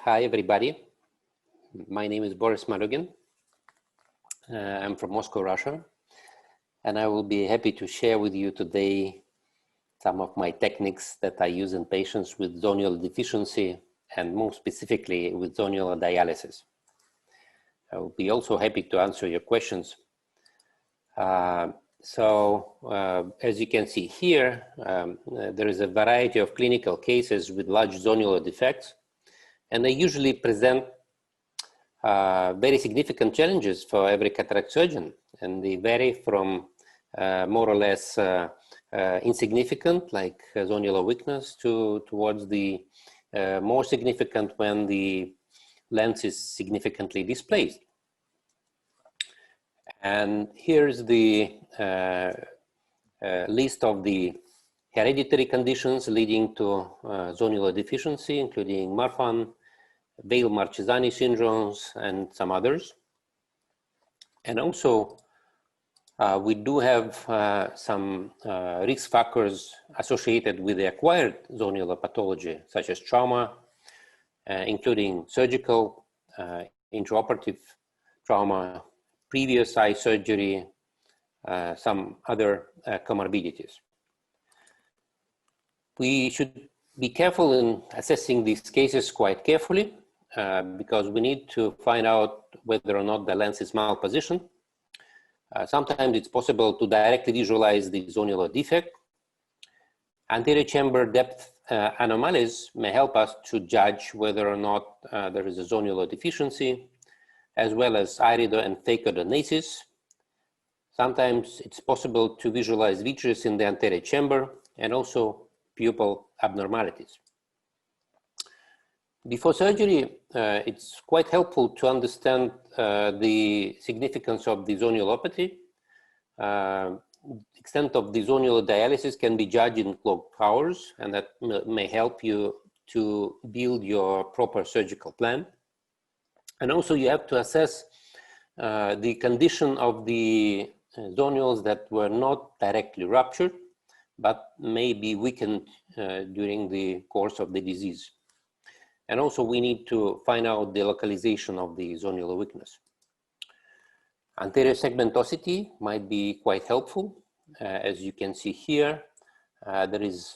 Hi, everybody. My name is Boris Malyugin. I'm from Moscow, Russia, and I will be happy to share with you today some of my techniques that I use in patients with zonular deficiency and more specifically with zonular dialysis. I will be also happy to answer your questions. As you can see here, there is a variety of clinical cases with large zonular defects, and they usually present very significant challenges for every cataract surgeon, and they vary from more or less insignificant, like zonular weakness, towards the more significant when the lens is significantly displaced. And here's the list of the hereditary conditions leading to zonular deficiency, including Marfan, Weil-Marchesani syndromes, and some others. And also, we do have some risk factors associated with the acquired zonular pathology, such as trauma, including surgical, intraoperative trauma, previous eye surgery, some other comorbidities. We should be careful in assessing these cases quite carefully because we need to find out whether or not the lens is malpositioned. Sometimes it's possible to directly visualize the zonular defect. Anterior chamber depth anomalies may help us to judge whether or not there is a zonular deficiency, as well as irido and phacodonasis. Sometimes it's possible to visualize vitreous in the anterior chamber and also pupil abnormalities. Before surgery, it's quite helpful to understand the significance of the zonulopathy. Extent of the zonular dialysis can be judged in clocked hours, and that may help you to build your proper surgical plan. And also you have to assess the condition of the zonules that were not directly ruptured, but may be weakened during the course of the disease. And also we need to find out the localization of the zonular weakness. Anterior segmentosity might be quite helpful. As you can see here, there is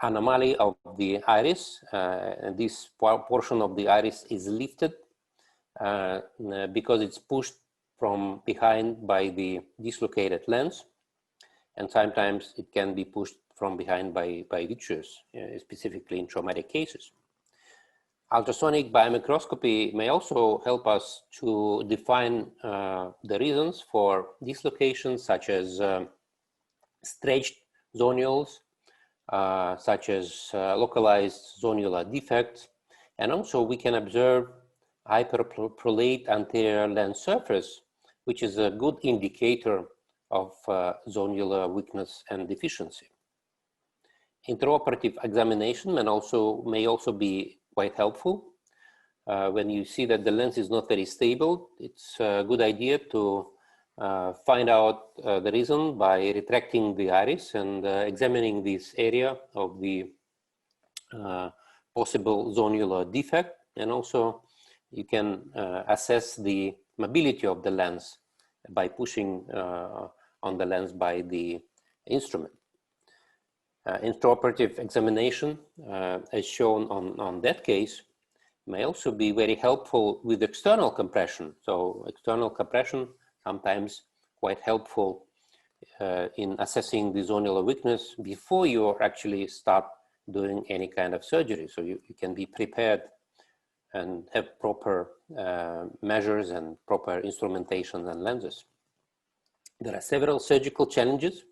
anomaly of the iris. And this portion of the iris is lifted because it's pushed from behind by the dislocated lens. And sometimes it can be pushed from behind by vitreous, specifically in traumatic cases. Ultrasonic biomicroscopy may also help us to define the reasons for dislocations, such as stretched zonules, such as localized zonular defects. And also we can observe hyperprolate anterior lens surface, which is a good indicator of zonular weakness and deficiency. Intraoperative examination may also be quite helpful. When you see that the lens is not very stable, it's a good idea to find out the reason by retracting the iris and examining this area of the possible zonular defect. And also you can assess the mobility of the lens by pushing on the lens by the instrument. Intraoperative examination, as shown on that case, may also be very helpful with external compression. So external compression sometimes quite helpful in assessing the zonular weakness before you actually start doing any kind of surgery. So you can be prepared and have proper measures and proper instrumentation and lenses. There are several surgical challenges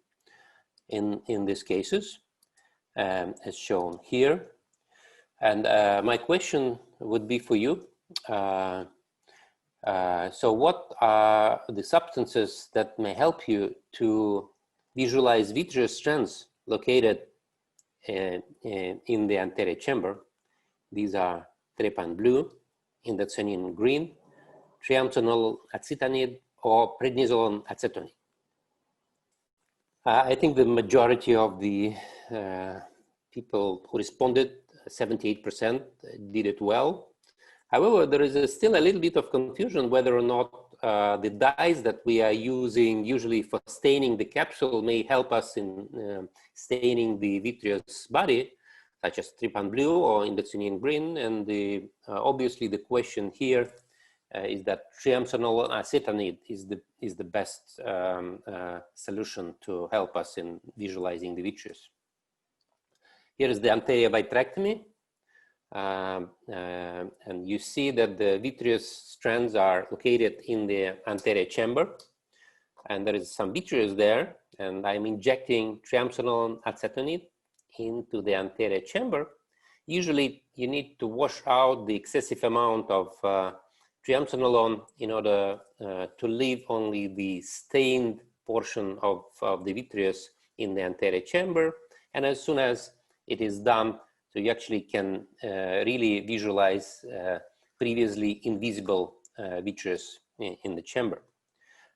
in these cases, as shown here. And my question would be for you. So what are the substances that may help you to visualize vitreous strands located in the anterior chamber? These are trypan blue, indocyanine green, triamcinolone acetonide, or prednisolone acetone. I think the majority of the people who responded 78% did it well. However, there is still a little bit of confusion whether or not the dyes that we are using usually for staining the capsule may help us in staining the vitreous body, such as trypan blue or indoxinin green. And obviously the question here is that triamcinolone acetonide is the best solution to help us in visualizing the vitreous. Here is the anterior vitrectomy. And you see that the vitreous strands are located in the anterior chamber, and there is some vitreous there, and I'm injecting triamcinolone acetonide into the anterior chamber. Usually you need to wash out the excessive amount of triamcinolone in order to leave only the stained portion of the vitreous in the anterior chamber, and as soon as it is done, so you actually can really visualize previously invisible vitreous in the chamber.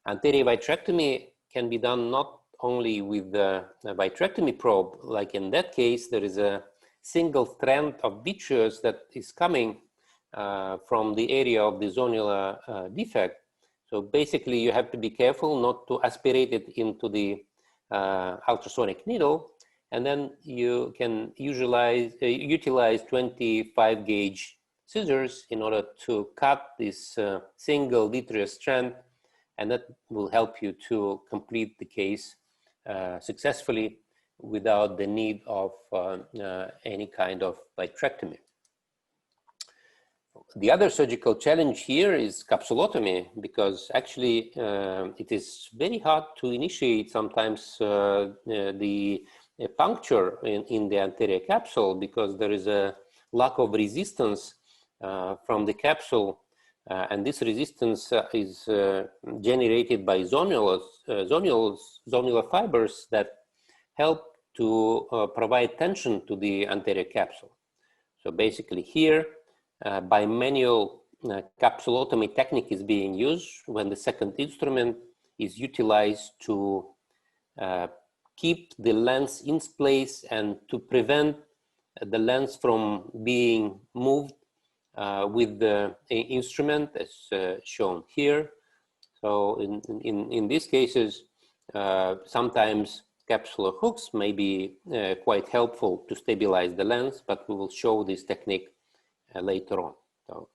Anterior vitrectomy can be done not only with the vitrectomy probe, like in that case, there is a single strand of vitreous that is coming from the area of the zonular defect. So basically you have to be careful not to aspirate it into the ultrasonic needle, and then you can utilize 25 gauge scissors in order to cut this single vitreous strand, and that will help you to complete the case successfully without the need of any kind of vitrectomy. The other surgical challenge here is capsulotomy, because actually it is very hard to initiate sometimes the puncture in the anterior capsule, because there is a lack of resistance from the capsule, and this resistance is generated by zonular fibers that help to provide tension to the anterior capsule. So basically here, bimanual capsulotomy technique is being used when the second instrument is utilized to keep the lens in place and to prevent the lens from being moved with the instrument, as shown here. So in these cases, sometimes capsular hooks may be quite helpful to stabilize the lens, but we will show this technique later on. So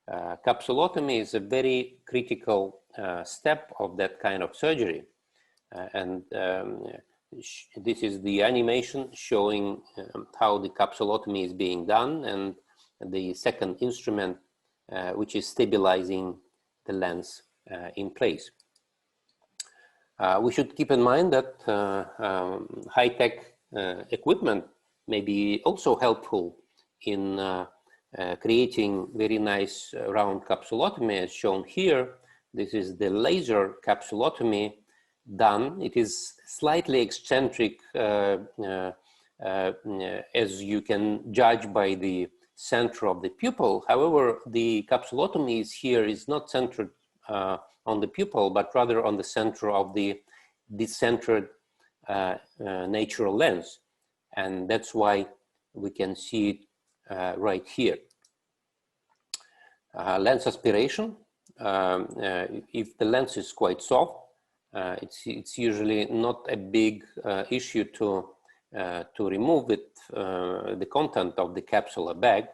capsulotomy is a very critical step of that kind of surgery. And this is the animation showing how the capsulotomy is being done, and the second instrument which is stabilizing the lens in place. We should keep in mind that high-tech equipment may be also helpful in creating very nice round capsulotomy, as shown here. This is the laser capsulotomy done. It is slightly eccentric, as you can judge by the center of the pupil. However, the capsulotomy here is not centered on the pupil, but rather on the center of the decentered natural lens. And that's why we can see it right here. Lens aspiration. If the lens is quite soft, it's usually not a big issue to remove it, the content of the capsular bag.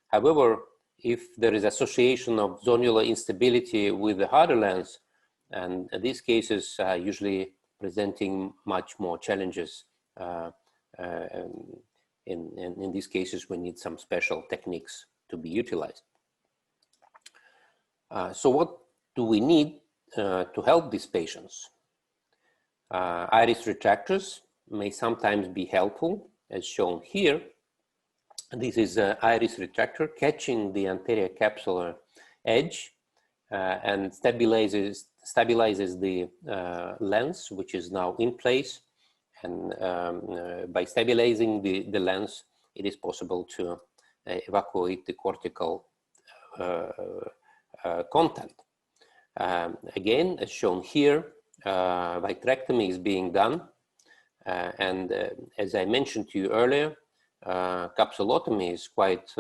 However, if there is association of zonular instability with the harder lens, and these cases are usually presenting much more challenges. In these cases, we need some special techniques to be utilized. So what do we need to help these patients? Iris retractors may sometimes be helpful, as shown here. This is an iris retractor catching the anterior capsular edge and stabilizes the lens, which is now in place. And by stabilizing the lens, it is possible to evacuate the cortical content. Again, as shown here, vitrectomy is being done. And as I mentioned to you earlier, capsulotomy is quite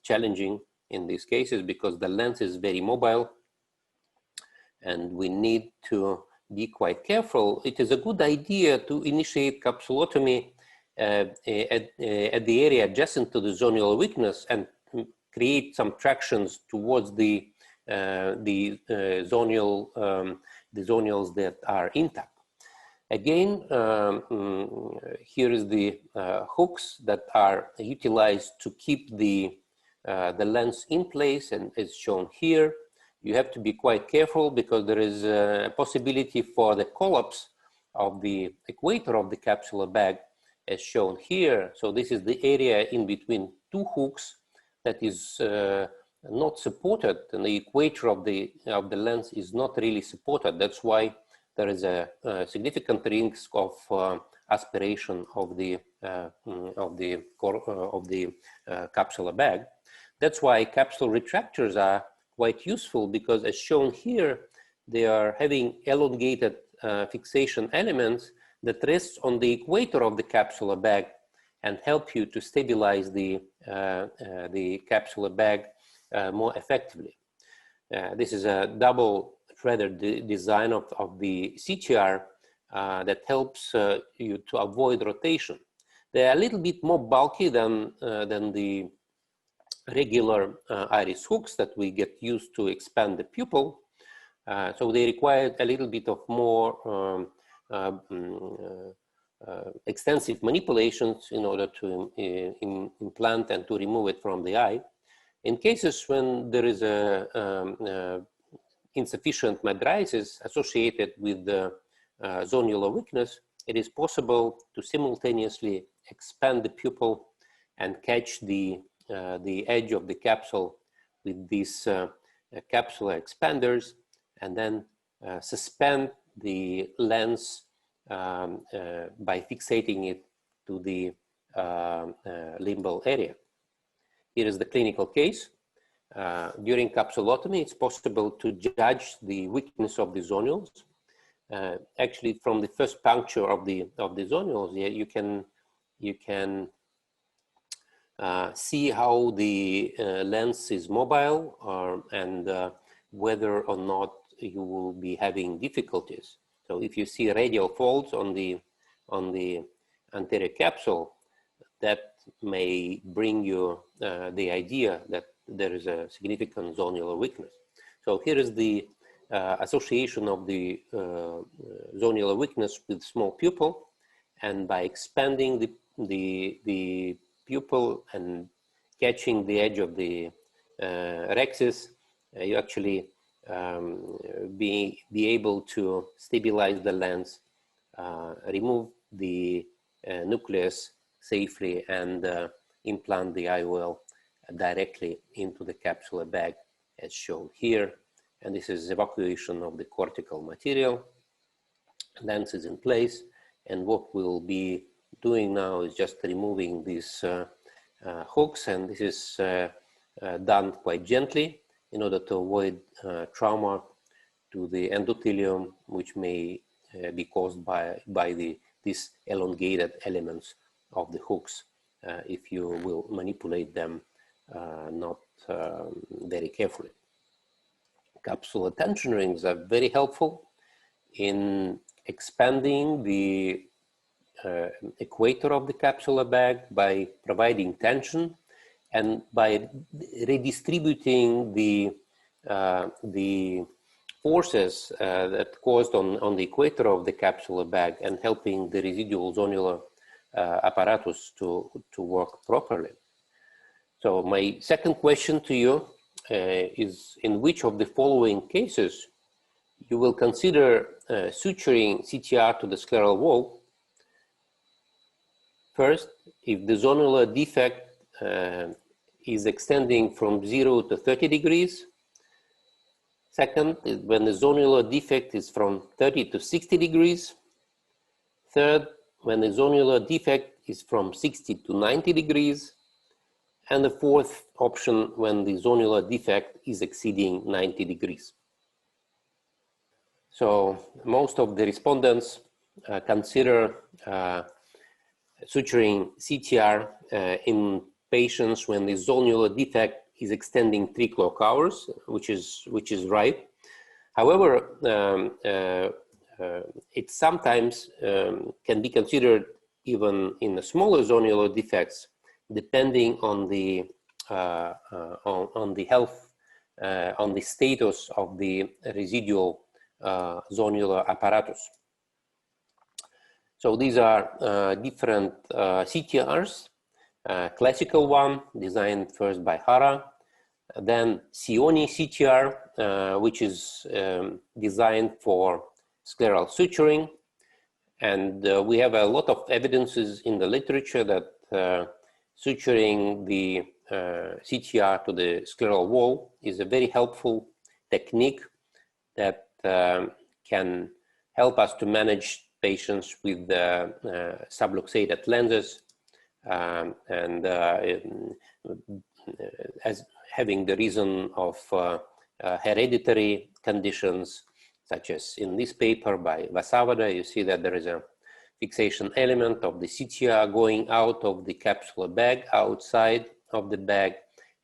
challenging in these cases because the lens is very mobile and we need to be quite careful. It is a good idea to initiate capsulotomy at the area adjacent to the zonular weakness and create some tractions towards the zonules that are intact. Again, here is the hooks that are utilized to keep the lens in place, and it's shown here. You have to be quite careful because there is a possibility for the collapse of the equator of the capsular bag, as shown here. So this is the area in between two hooks that is not supported, and the equator of the lens is not really supported. That's why there is a significant risk of aspiration of the capsular bag. That's why capsule retractors are quite useful, because as shown here, they are having elongated fixation elements that rest on the equator of the capsular bag and help you to stabilize the capsular bag more effectively. This is a double threaded design of the CTR that helps you to avoid rotation. They are a little bit more bulky than the regular iris hooks that we get used to expand the pupil. So they require a little bit of more extensive manipulations in order to implant and to remove it from the eye. In cases when there is a insufficient mydriasis associated with the zonular weakness, it is possible to simultaneously expand the pupil and catch the edge of the capsule with these capsular expanders, and then suspend the lens by fixating it to the limbal area. Here is the clinical case. During capsulotomy, it's possible to judge the weakness of the zonules. Actually, from the first puncture of the zonules, you can see how the lens is mobile and whether or not you will be having difficulties. So if you see radial folds on the anterior capsule, that may bring you the idea that there is a significant zonular weakness. So here is the association of the zonular weakness with small pupil, and by expanding the pupil and catching the edge of the rhexis, you actually be able to stabilize the lens, remove the nucleus safely, and implant the IOL directly into the capsular bag as shown here. And this is evacuation of the cortical material. Lens is in place, and what we'll be doing now is just removing these hooks, and this is done quite gently in order to avoid trauma to the endothelium, which may be caused by these elongated elements of the hooks if you will manipulate them not very carefully. Capsular tension rings are very helpful in expanding the equator of the capsular bag by providing tension and by redistributing the forces that caused on the equator of the capsular bag and helping the residual zonular apparatus to work properly. So my second question to you is, in which of the following cases you will consider suturing CTR to the scleral wall? First, if the zonular defect is extending from 0 to 30 degrees. Second, when the zonular defect is from 30 to 60 degrees. Third, when the zonular defect is from 60 to 90 degrees. And the fourth option, when the zonular defect is exceeding 90 degrees. So most of the respondents consider suturing CTR in patients when the zonular defect is extending 3 clock hours, which is right. However, it sometimes can be considered even in the smaller zonular defects, depending on the health, on the status of the residual zonular apparatus. So these are different CTRs. Classical one, designed first by Hara, then Sioni CTR, which is designed for scleral suturing. And we have a lot of evidences in the literature that suturing the CTR to the scleral wall is a very helpful technique that can help us to manage patients with subluxated lenses as having the reason of hereditary conditions, such as in this paper by Vasavada. You see that there is a fixation element of the CTR going out of the capsular bag, outside of the bag,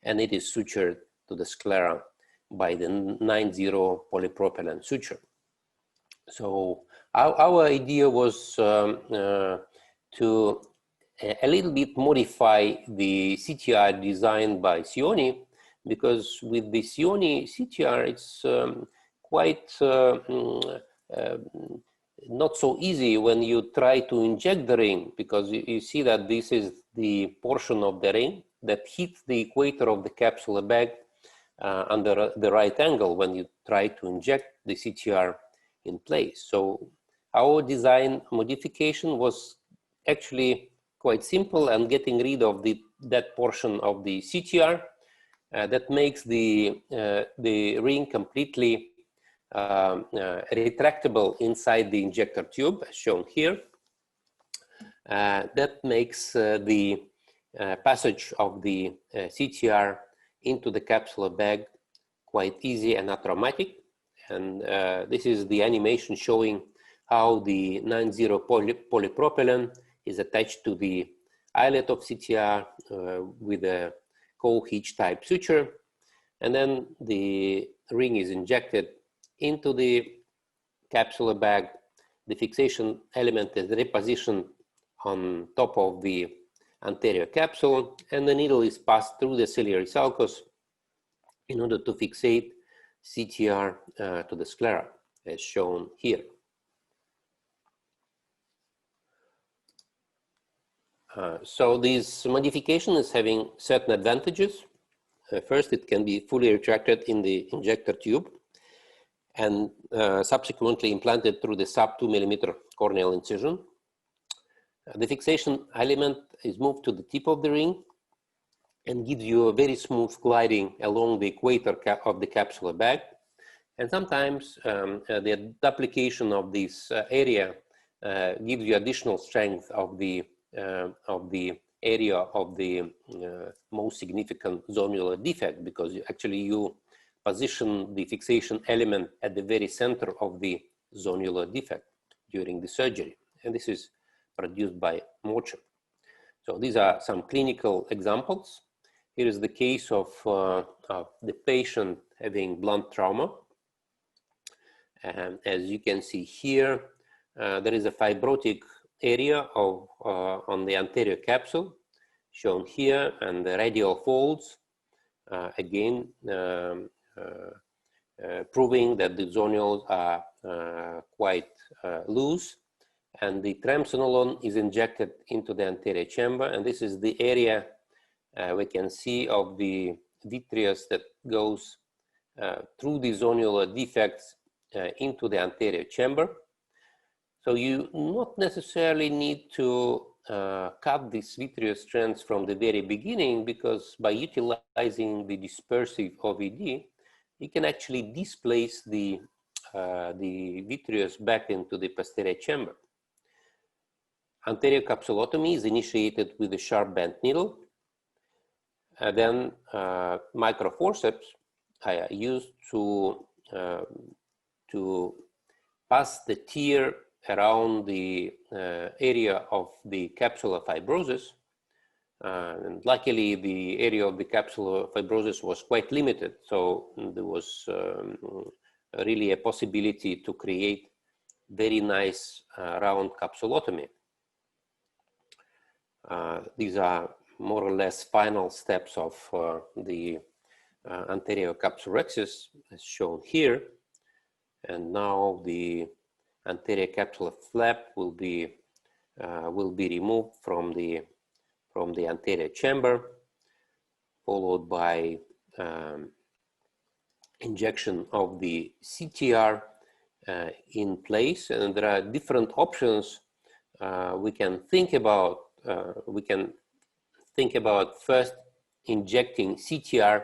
and it is sutured to the sclera by the 9-0 polypropylene suture. So our idea was to a little bit modify the CTR designed by Sioni, because with the Sioni CTR, it's quite not so easy when you try to inject the ring, because you see that this is the portion of the ring that hits the equator of the capsular bag under the right angle when you try to inject the CTR in place. So our design modification was actually quite simple, and getting rid of that portion of the CTR that makes the ring completely retractable inside the injector tube, as shown here. That makes the passage of the CTR into the capsular bag quite easy and not traumatic. And this is the animation showing how the 9-0 polypropylene is attached to the eyelet of CTR with a co-hitch type suture. And then the ring is injected into the capsular bag. The fixation element is repositioned on top of the anterior capsule, and the needle is passed through the ciliary sulcus in order to fixate CTR to the sclera, as shown here. So this modification is having certain advantages. First, it can be fully retracted in the injector tube and subsequently implanted through the sub 2 mm corneal incision. The fixation element is moved to the tip of the ring and gives you a very smooth gliding along the equator of the capsular bag. And sometimes the application of this area gives you additional strength of the area of the most significant zonular defect, because you position the fixation element at the very center of the zonular defect during the surgery. And this is produced by motion. So these are some clinical examples. Here is the case of the patient having blunt trauma. And as you can see here, there is a fibrotic area on the anterior capsule, shown here, and the radial folds, again, proving that the zonules are quite loose. And the triamcinolone is injected into the anterior chamber, and this is the area we can see of the vitreous that goes through the zonular defects into the anterior chamber. So you not necessarily need to cut these vitreous strands from the very beginning, because by utilizing the dispersive OVD, you can actually displace the vitreous back into the posterior chamber. Anterior capsulotomy is initiated with a sharp bent needle. Then microforceps are used to pass the tear around the area of the capsular fibrosis. And luckily, the area of the capsular fibrosis was quite limited, so there was really a possibility to create very nice round capsulotomy. These are more or less final steps of the anterior capsulorhexis, as shown here. And now the anterior capsular flap will be removed from the anterior chamber, followed by injection of the CTR in place. And there are different options we can think about. We can think about first injecting CTR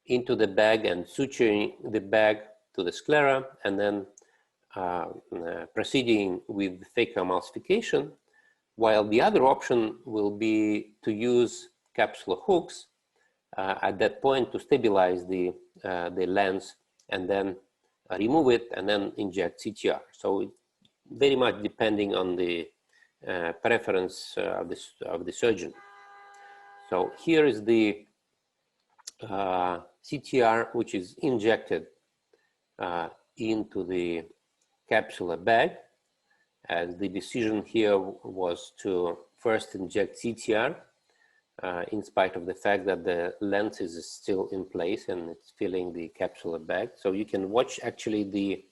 into the bag and suturing the bag to the sclera, and then proceeding with phaco emulsification, while the other option will be to use capsular hooks at that point to stabilize the lens, and then remove it and then inject CTR. So it very much depending on the preference of the surgeon. So here is the CTR, which is injected into the capsular bag. And the decision here was to first inject CTR in spite of the fact that the lens is still in place and it's filling the capsular bag. So you can watch actually the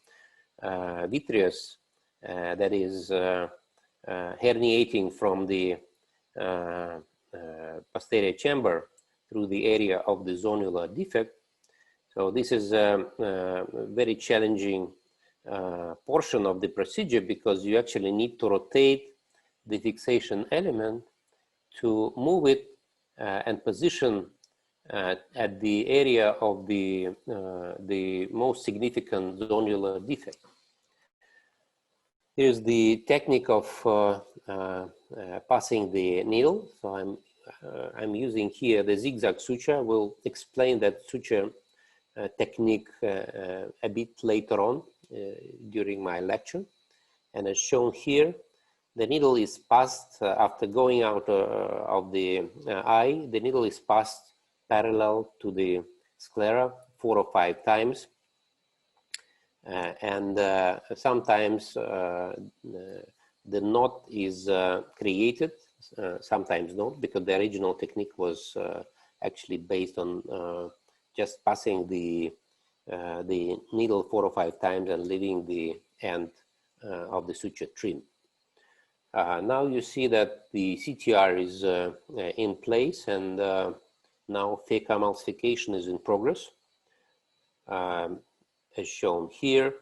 vitreous that is herniating from the posterior chamber through the area of the zonular defect. So this is a very challenging portion of the procedure, because you actually need to rotate the fixation element to move it and position at the area of the most significant zonular defect. Here's the technique of passing the needle. So I'm using here the zigzag suture. We'll explain that suture technique a bit later on during my lecture. And as shown here, the needle is passed after going out of the eye. The needle is passed parallel to the sclera 4 or 5 times. And sometimes the knot is created, sometimes not, because the original technique was actually based on just passing the needle 4 or 5 times and leaving the end of the suture trim. Now you see that the CTR is in place, and now phaco emulsification is in progress. As shown here,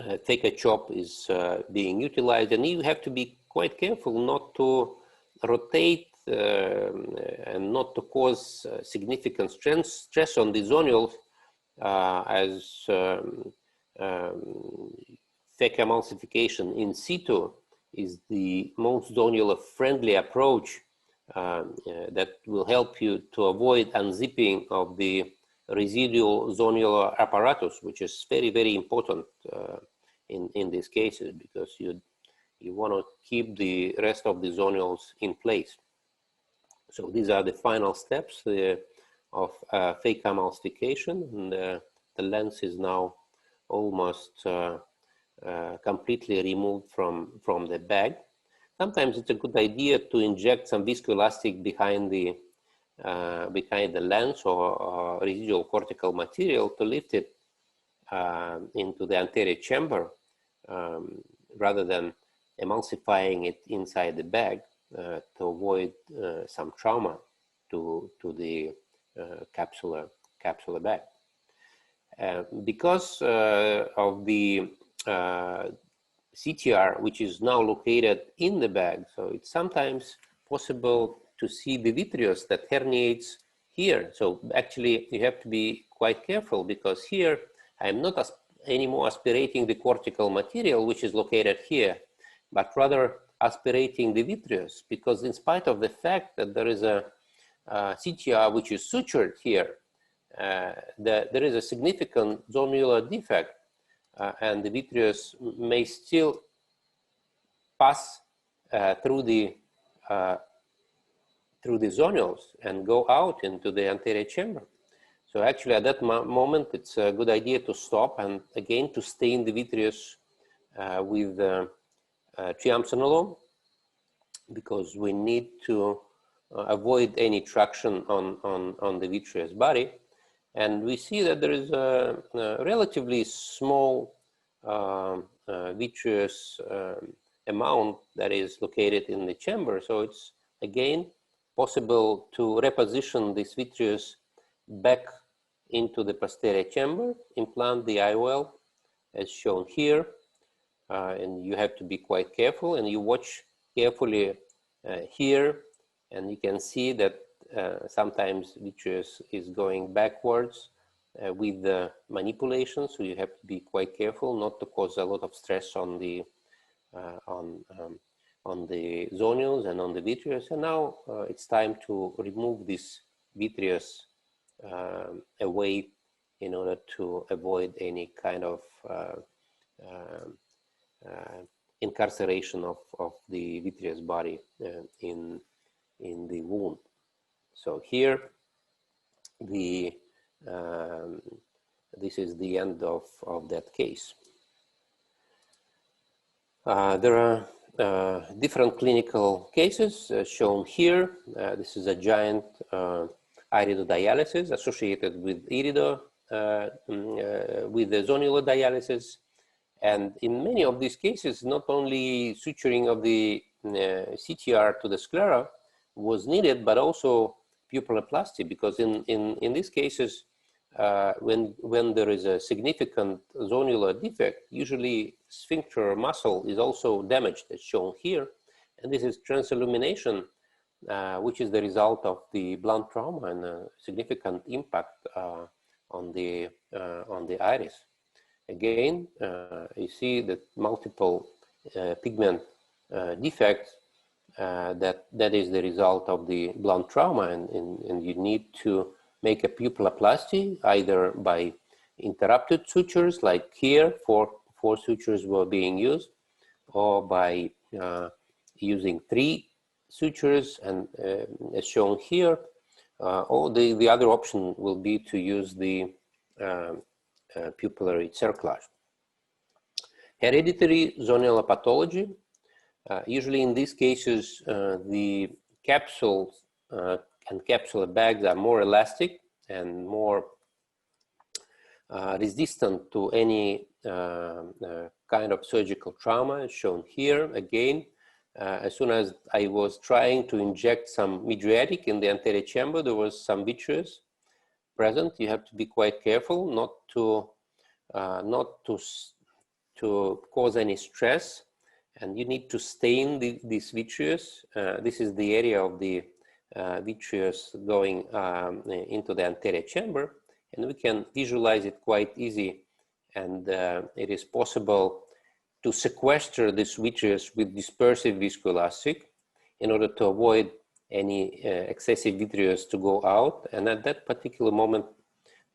phaco chop is being utilized, and you have to be quite careful not to rotate and not to cause significant stress on the zonules, as phaco emulsification in situ is the most zonular friendly approach that will help you to avoid unzipping of the residual zonular apparatus, which is very, very important in these cases, because you want to keep the rest of the zonules in place. So these are the final steps of phaco emulsification, and the lens is now almost completely removed from the bag. Sometimes it's a good idea to inject some viscoelastic behind the lens or residual cortical material to lift it into the anterior chamber rather than emulsifying it inside the bag to avoid some trauma to the capsular bag. Because of the CTR, which is now located in the bag, so it's sometimes possible to see the vitreous that herniates here. So actually you have to be quite careful, because here I'm not anymore aspirating the cortical material, which is located here, but rather aspirating the vitreous, because in spite of the fact that there is a CTR which is sutured here, there is a significant zonular defect and the vitreous may still pass through the zonules and go out into the anterior chamber. So actually at that moment, it's a good idea to stop and again to stain the vitreous with triamcinolone, because we need to avoid any traction on the vitreous body. And we see that there is a relatively small vitreous amount that is located in the chamber. So it's again possible to reposition this vitreous back into the posterior chamber, implant the IOL as shown here, and you have to be quite careful, and you watch carefully here, and you can see that sometimes vitreous is going backwards with the manipulation, so you have to be quite careful not to cause a lot of stress on the zonules and on the vitreous. And now it's time to remove this vitreous away in order to avoid any kind of incarceration of the vitreous body in the wound. So here, this is the end of that case. There are different clinical cases shown here. This is a giant iridodialysis associated with with the zonular dialysis. And in many of these cases, not only suturing of the CTR to the sclera was needed, but also pupilloplasty, because in these cases, when there is a significant zonular defect, usually sphincter muscle is also damaged, as shown here. And this is transillumination, which is the result of the blunt trauma and a significant impact on the iris. Again, you see that multiple pigment defects that is the result of the blunt trauma, and you need to make a pupilloplasty either by interrupted sutures, like here, four sutures were being used, or by using 3 sutures, and as shown here, or the other option will be to use the pupillary cerclage. Hereditary zonular pathology. Usually in these cases, the capsules and capsular bags are more elastic and more resistant to any kind of surgical trauma, as shown here. Again, as soon as I was trying to inject some mydriatic in the anterior chamber, there was some vitreous present. You have to be quite careful not to cause any stress, and you need to stain this vitreous. This is the area of the vitreous going into the anterior chamber, and we can visualize it quite easy, and it is possible to sequester this vitreous with dispersive viscoelastic in order to avoid any excessive vitreous to go out. And at that particular moment,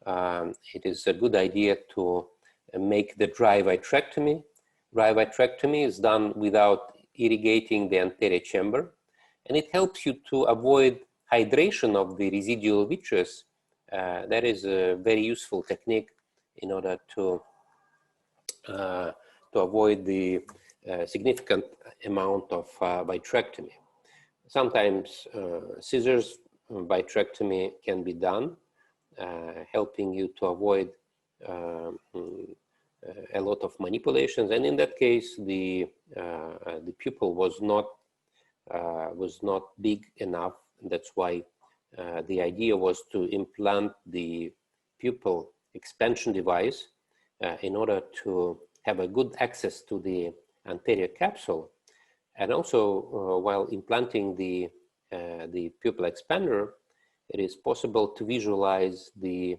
it is a good idea to make the dry vitrectomy. Dry vitrectomy is done without irrigating the anterior chamber, and it helps you to avoid hydration of the residual vitreous. That is a very useful technique in order to avoid the significant amount of vitrectomy. Sometimes scissors vitrectomy can be done, helping you to avoid a lot of manipulations. And in that case, the pupil was not big enough. That's why the idea was to implant the pupil expansion device in order to have a good access to the anterior capsule. And also, while implanting the pupil expander, it is possible to visualize the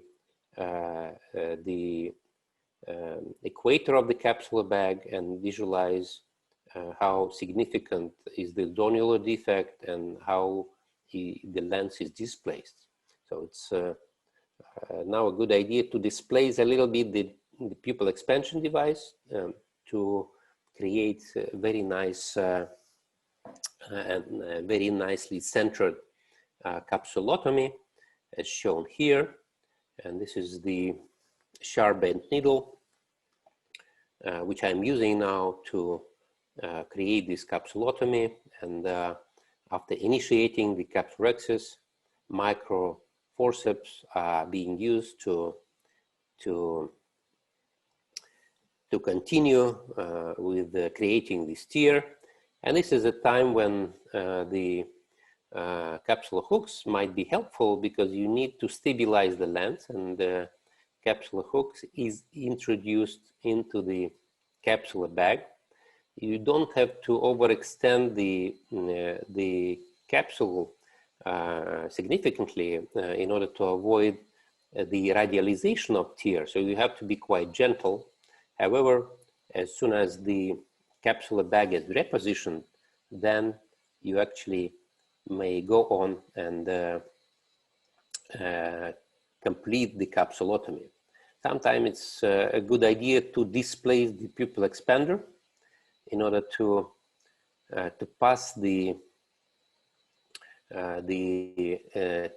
equator of the capsular bag and visualize how significant is the zonular defect and how the lens is displaced. So it's now a good idea to displace a little bit the pupil expansion device to create a very nice and very nicely centered capsulotomy, as shown here. And this is the sharp bent needle, which I'm using now to create this capsulotomy. And after initiating the capsulorhexis, micro forceps are being used to continue with creating this tear. And this is a time when the capsular hooks might be helpful, because you need to stabilize the lens, and the capsular hooks is introduced into the capsular bag. You don't have to overextend the capsule significantly in order to avoid the radialization of tear. So you have to be quite gentle. However, as soon as the capsular bag is repositioned, then you actually may go on and complete the capsulotomy. Sometimes it's a good idea to displace the pupil expander in order to pass the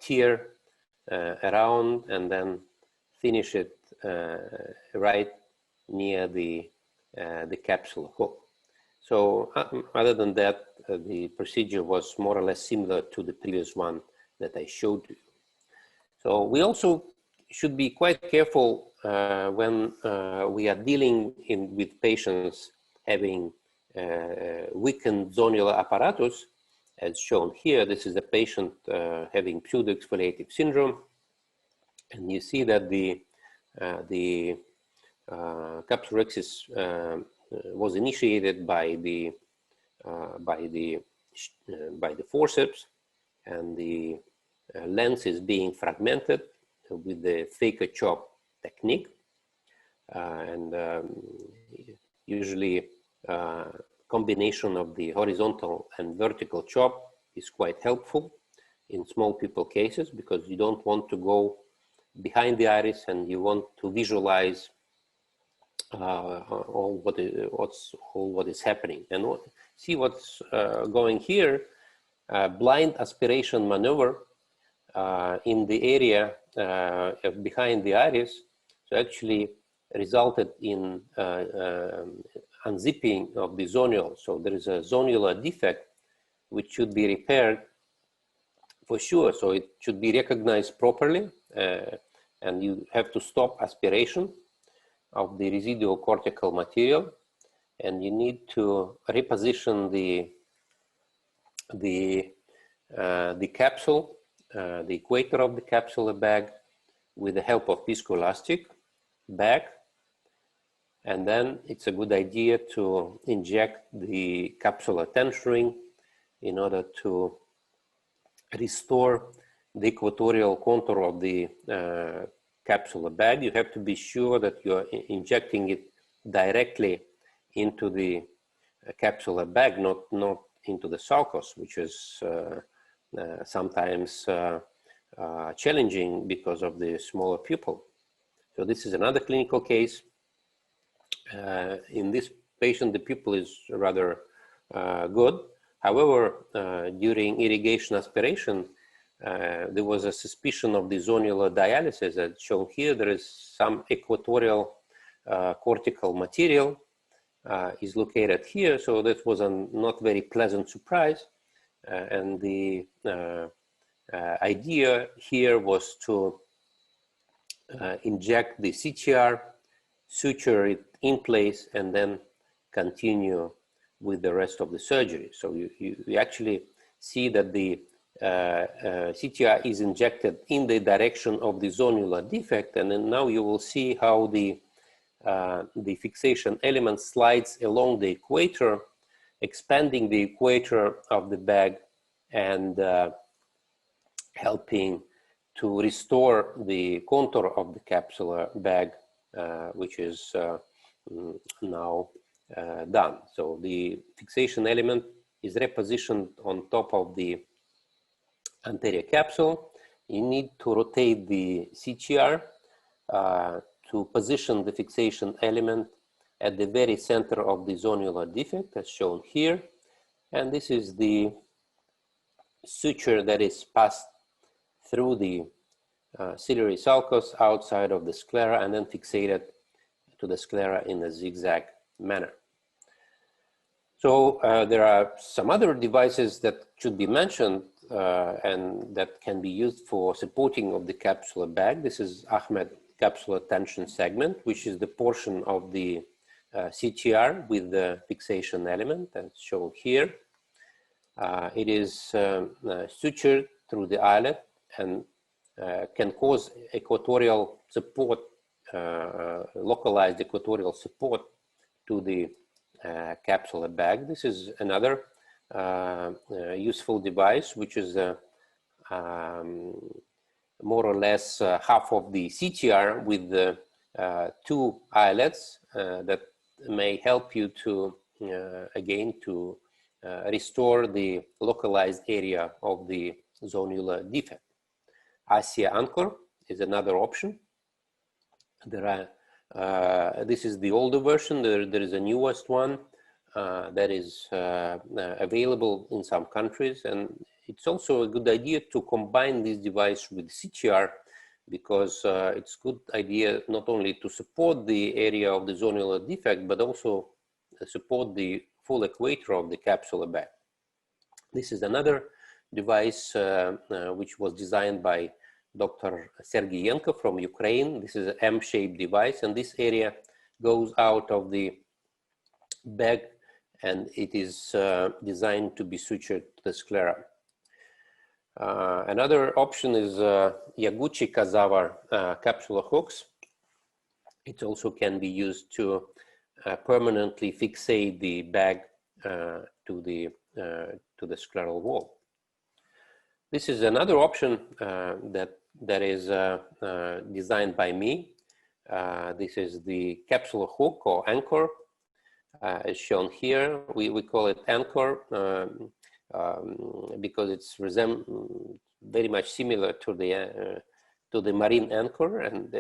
tear around and then finish it right near the capsular hook. So other than that, the procedure was more or less similar to the previous one that I showed you. So we also should be quite careful when we are dealing with patients having weakened zonular apparatus, as shown here. This is a patient having pseudo-exfoliative syndrome, and you see that the capsulorhexis was initiated by the forceps, and the lens is being fragmented with the faker chop technique, and usually combination of the horizontal and vertical chop is quite helpful in small pupil cases, because you don't want to go behind the iris and you want to visualize all what is happening. And see what's going here, blind aspiration maneuver in the area behind the iris, so actually resulted in unzipping of the zonule. So there is a zonular defect which should be repaired for sure. So it should be recognized properly, and you have to stop aspiration of the residual cortical material, and you need to reposition the capsule, the equator of the capsular bag, with the help of viscoelastic bag. And then it's a good idea to inject the capsular tensioning in order to restore the equatorial contour of the capsular bag. You have to be sure that you're injecting it directly into the capsular bag, not into the sulcus, which is sometimes challenging because of the smaller pupil. So this is another clinical case. In this patient, the pupil is rather good. However, during irrigation aspiration, there was a suspicion of the zonular dialysis, as shown here. There is some equatorial cortical material is located here. So that was a not very pleasant surprise. And the idea here was to inject the CTR, suture it in place, and then continue with the rest of the surgery. So you actually see that the CTR is injected in the direction of the zonular defect, and then now you will see how the fixation element slides along the equator, expanding the equator of the bag and helping to restore the contour of the capsular bag, which is now done. So the fixation element is repositioned on top of the anterior capsule. You need to rotate the CTR to position the fixation element at the very center of the zonular defect, as shown here. And this is the suture that is passed through the ciliary sulcus outside of the sclera and then fixated to the sclera in a zigzag manner. So there are some other devices that should be mentioned and that can be used for supporting of the capsular bag. This is Ahmed capsular tension segment, which is the portion of the CTR with the fixation element, as shown here. It is sutured through the eyelet and can cause equatorial support, localized equatorial support to the capsular bag. This is another useful device, which is more or less half of the CTR with the two eyelets that may help you to, again, to restore the localized area of the zonular defect. ASIA anchor is another option. There are, this is the older version. There is a newest one that is available in some countries, and it's also a good idea to combine this device with CTR, because it's a good idea not only to support the area of the zonular defect, but also support the full equator of the capsular bag. This is another device which was designed by Dr. Sergeyenko from Ukraine. This is an M-shaped device, and this area goes out of the bag, and it is designed to be sutured to the sclera. Another option is Yaguchi-Kazava capsular hooks. It also can be used to permanently fixate the bag to the scleral wall. This is another option that is designed by me. This is the capsular hook or anchor, as shown here. We call it anchor because it's very much similar to the marine anchor, and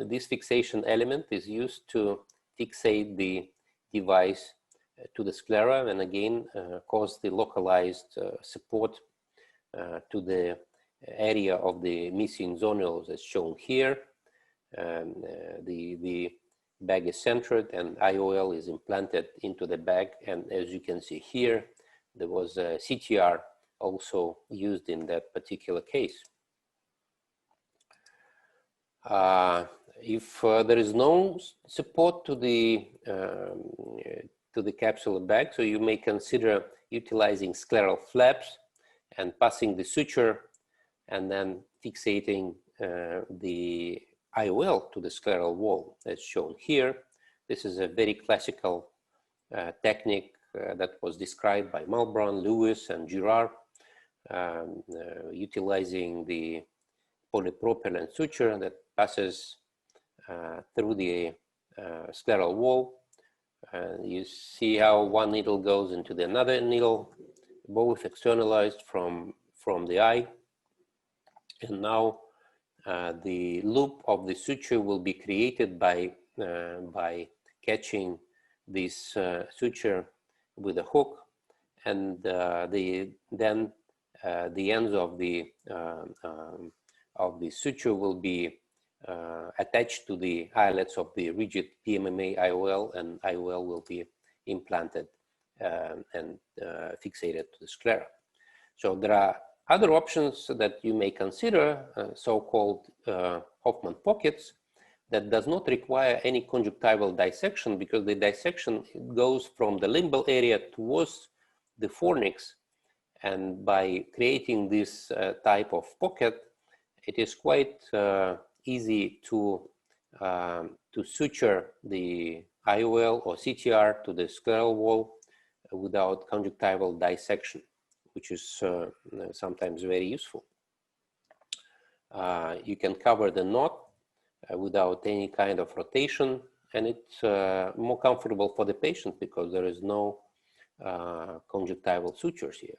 this fixation element is used to fixate the device to the sclera, and again cause the localized support to the area of the missing zonules, as shown here. The bag is centered and IOL is implanted into the bag, and as you can see here, there was a CTR also used in that particular case. If there is no support to the capsular bag, so you may consider utilizing scleral flaps and passing the suture and then fixating the IOL to the scleral wall, as shown here. This is a very classical technique that was described by Malbran, Lewis, and Girard, utilizing the polypropylene suture that passes through the scleral wall. You see how one needle goes into the another needle, both externalized from the eye. And now the loop of the suture will be created by catching this suture with a hook, and then the ends of the suture will be attached to the eyelets of the rigid PMMA IOL, and IOL will be implanted and fixated to the sclera. So there are other options that you may consider, so-called Hoffman pockets, that does not require any conjunctival dissection, because the dissection goes from the limbal area towards the fornix, and by creating this type of pocket, it is quite easy to suture the IOL or CTR to the scleral wall without conjunctival dissection, which is sometimes very useful. You can cover the knot without any kind of rotation, and it's more comfortable for the patient because there is no conjunctival sutures here.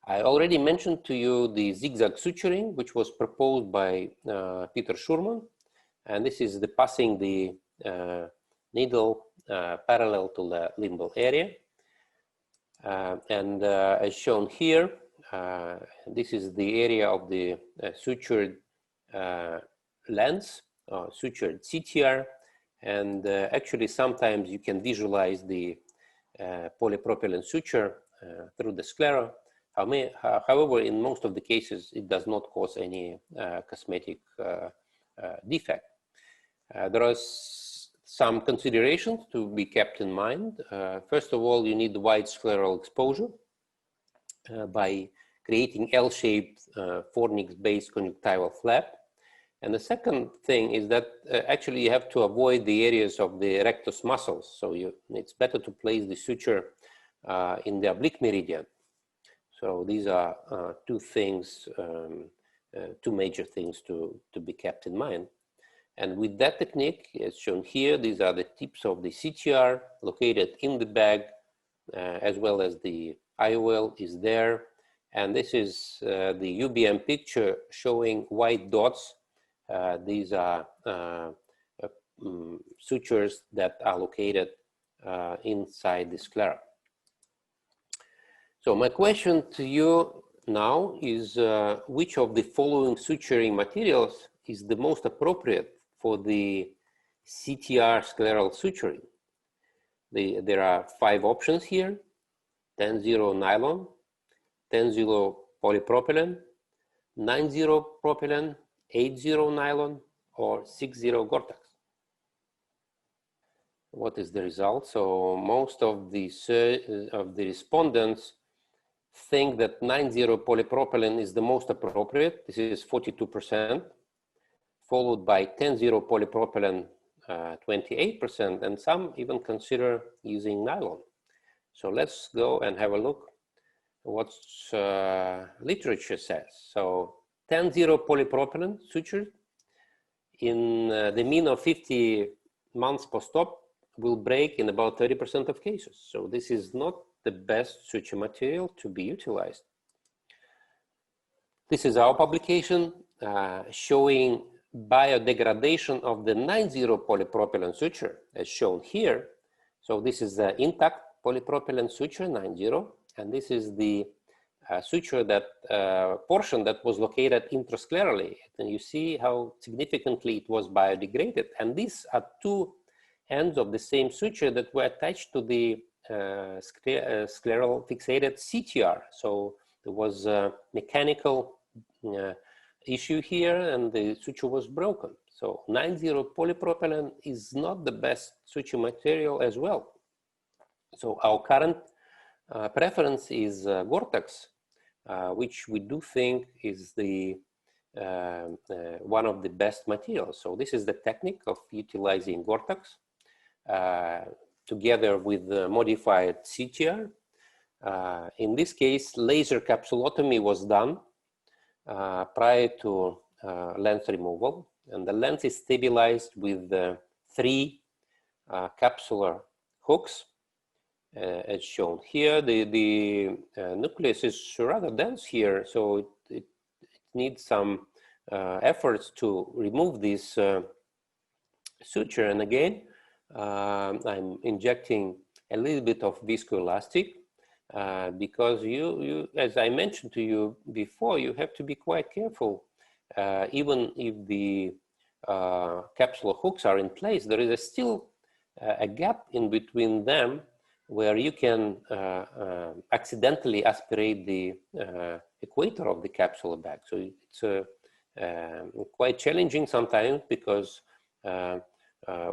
I already mentioned to you the zigzag suturing, which was proposed by Peter Schurman, And this is the passing the needle parallel to the limbal area. And as shown here, this is the area of the sutured lens, sutured CTR. And actually, sometimes you can visualize the polypropylene suture through the sclera. However, in most of the cases, it does not cause any cosmetic defect. There are some considerations to be kept in mind. First of all, you need wide scleral exposure by creating L-shaped fornix-based conjunctival flap. And the second thing is that actually you have to avoid the areas of the rectus muscles. So it's better to place the suture in the oblique meridian. So these are two things, two major things to be kept in mind. And with that technique, as shown here, these are the tips of the CTR located in the bag, as well as the IOL is there. And this is the UBM picture showing white dots. These are sutures that are located inside the sclera. So my question to you now is, which of the following suturing materials is the most appropriate for the CTR scleral suturing? There are 5 options here: 10-0 nylon, 10-0 polypropylene, 9-0 propylene, 8-0 nylon, or 6-0 Gore-Tex. What is the result? So most of the respondents think that 9-0 polypropylene is the most appropriate. This is 42%, followed by 10-0 polypropylene, 28%, and some even consider using nylon. So let's go and have a look what literature says. So 10-0 polypropylene suture in the mean of 50 months post-op will break in about 30% of cases. So this is not the best suture material to be utilized. This is our publication showing biodegradation of the 9-0 polypropylene suture as shown here. So this is the intact polypropylene suture 9-0, and this is the suture that portion that was located intrasclerally. And you see how significantly it was biodegraded. And these are 2 ends of the same suture that were attached to the scleral fixated CTR. So there was a mechanical issue here and the suture was broken. So 9-0 polypropylene is not the best suture material as well. So our current preference is Gore-Tex, which we do think is the one of the best materials. So this is the technique of utilizing Gore-Tex together with the modified CTR. In this case, laser capsulotomy was done prior to lens removal, and the lens is stabilized with 3 capsular hooks. As shown here, the nucleus is rather dense here, so it needs some efforts to remove this suture. And again, I'm injecting a little bit of viscoelastic because you, as I mentioned to you before, you have to be quite careful. Even if the capsular hooks are in place, there is still a gap in between them where you can accidentally aspirate the equator of the capsular bag. So it's quite challenging sometimes because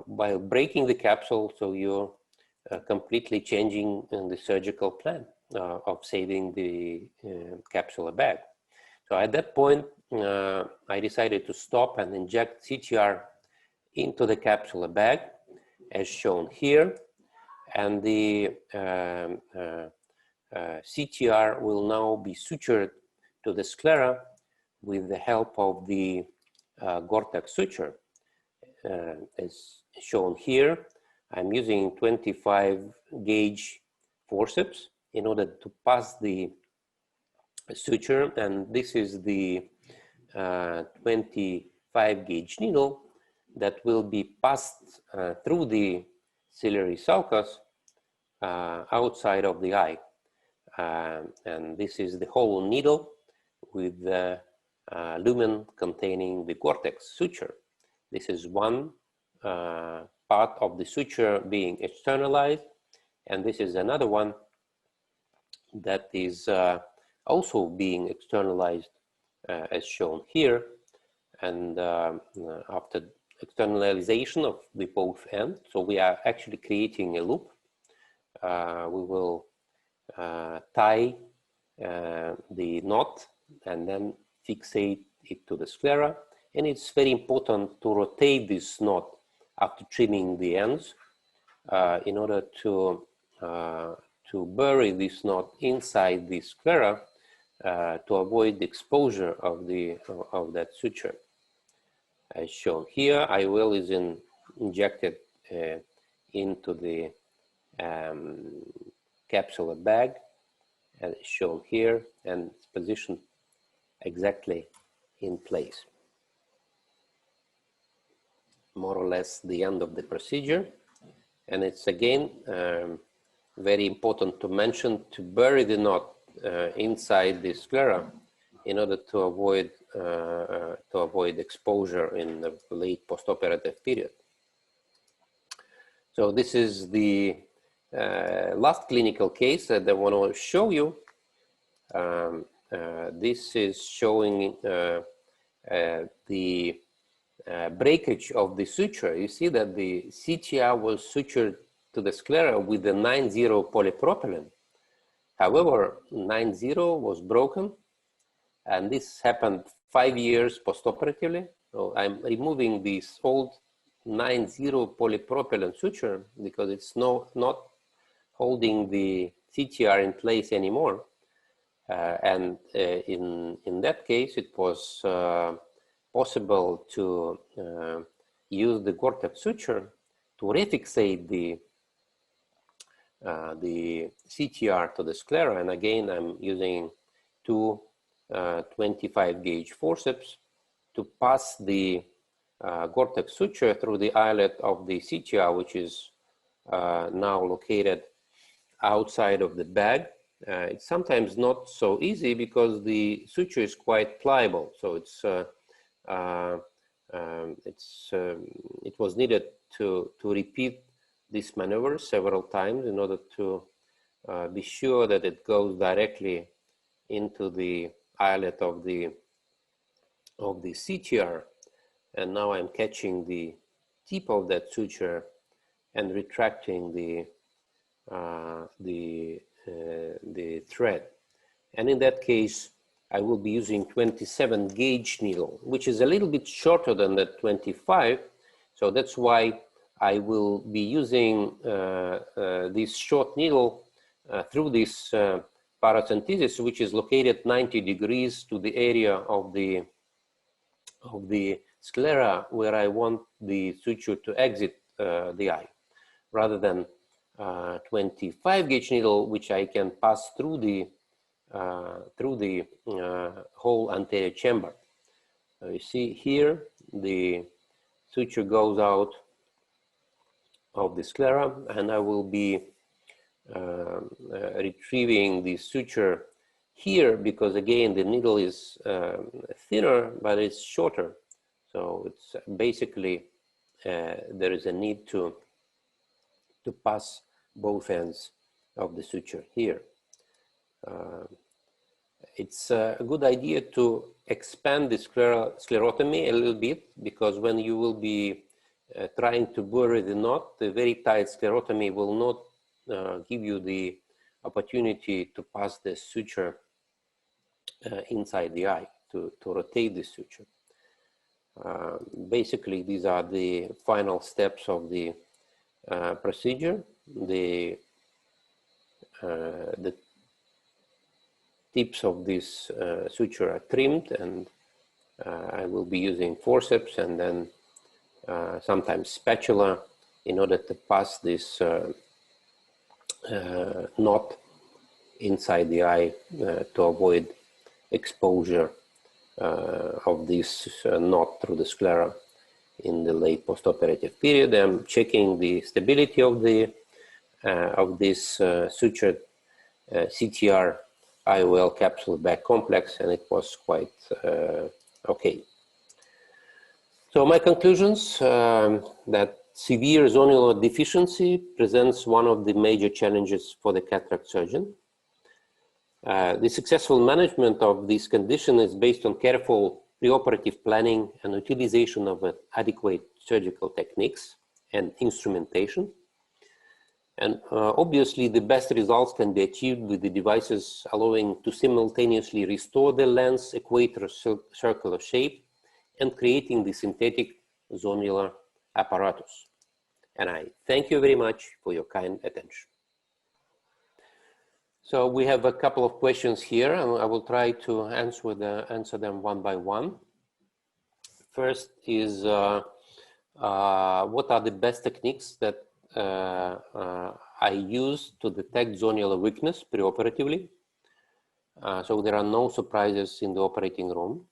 while breaking the capsule, so you're completely changing the surgical plan of saving the capsular bag. So at that point, I decided to stop and inject CTR into the capsular bag as shown here. And the CTR will now be sutured to the sclera with the help of the Gore-Tex suture. As shown here, I'm using 25 gauge forceps in order to pass the suture, and this is the 25 gauge needle that will be passed through the ciliary sulcus outside of the eye. And this is the whole needle with the lumen containing the Gore-Tex suture. This is one part of the suture being externalized, and this is another one that is also being externalized as shown here. And after externalization of the both ends, so we are actually creating a loop. We will tie the knot and then fixate it to the sclera. And it's very important to rotate this knot after trimming the ends in order to bury this knot inside the sclera to avoid the exposure of that suture. As shown here, IOL is injected into the capsular bag, as shown here, and it's positioned exactly in place. More or less the end of the procedure. And it's again very important to mention to bury the knot inside the sclera in order to avoid exposure in the late postoperative period. So this is the last clinical case that I want to show you. This is showing the breakage of the suture. You see that the CTR was sutured to the sclera with the 9-0 polypropylene. However, 9-0 was broken, and this happened 5 years postoperatively. So I'm removing this old 9-0 polypropylene suture because it's not holding the CTR in place anymore. And in that case, it was possible to use the Gore-Tex suture to refixate the CTR to the sclera. And again, I'm using two 25 gauge forceps to pass the Gore-Tex suture through the eyelet of the CTR, which is now located outside of the bag. It's sometimes not so easy because the suture is quite pliable. So it was needed to repeat this maneuver several times in order to be sure that it goes directly into the eyelet of the CTR. And now I'm catching the tip of that suture and retracting the thread. And in that case, I will be using 27 gauge needle, which is a little bit shorter than the 25. So that's why I will be using this short needle through this paracentesis, which is located 90 degrees to the area of the sclera where I want the suture to exit the eye, rather than 25 gauge needle, which I can pass through the whole anterior chamber. You see here, the suture goes out of the sclera, and I will be retrieving the suture here because again the needle is thinner, but it's shorter. So it's basically there is a need to pass both ends of the suture here. It's a good idea to expand the sclerotomy a little bit, because when you will be trying to bury the knot, the very tight sclerotomy will not give you the opportunity to pass the suture inside the eye, to rotate the suture. Basically, these are the final steps of the procedure. The tips of this suture are trimmed, and I will be using forceps and then sometimes spatula in order to pass this knot inside the eye to avoid exposure of this knot through the sclera. in the late postoperative period. I'm checking the stability of the of this sutured CTR IOL capsule back complex, and it was quite okay. So my conclusions, that severe zonular deficiency presents one of the major challenges for the cataract surgeon. The successful management of this condition is based on careful preoperative planning and utilization of adequate surgical techniques and instrumentation. And obviously, the best results can be achieved with the devices allowing to simultaneously restore the lens equator circular shape and creating the synthetic zonular apparatus. And I thank you very much for your kind attention. So we have a couple of questions here, and I will try to answer them one by one. First is, what are the best techniques that I use to detect zonular weakness preoperatively? So there are no surprises in the operating room.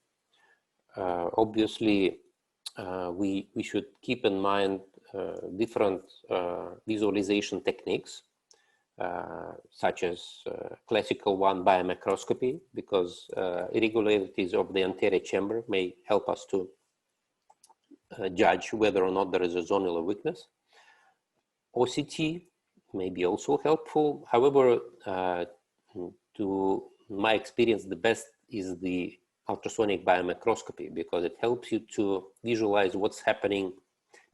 Obviously, we should keep in mind different visualization techniques, such as classical one biomicroscopy, because irregularities of the anterior chamber may help us to judge whether or not there is a zonular weakness. OCT may be also helpful. However, to my experience, the best is the ultrasonic biomicroscopy, because it helps you to visualize what's happening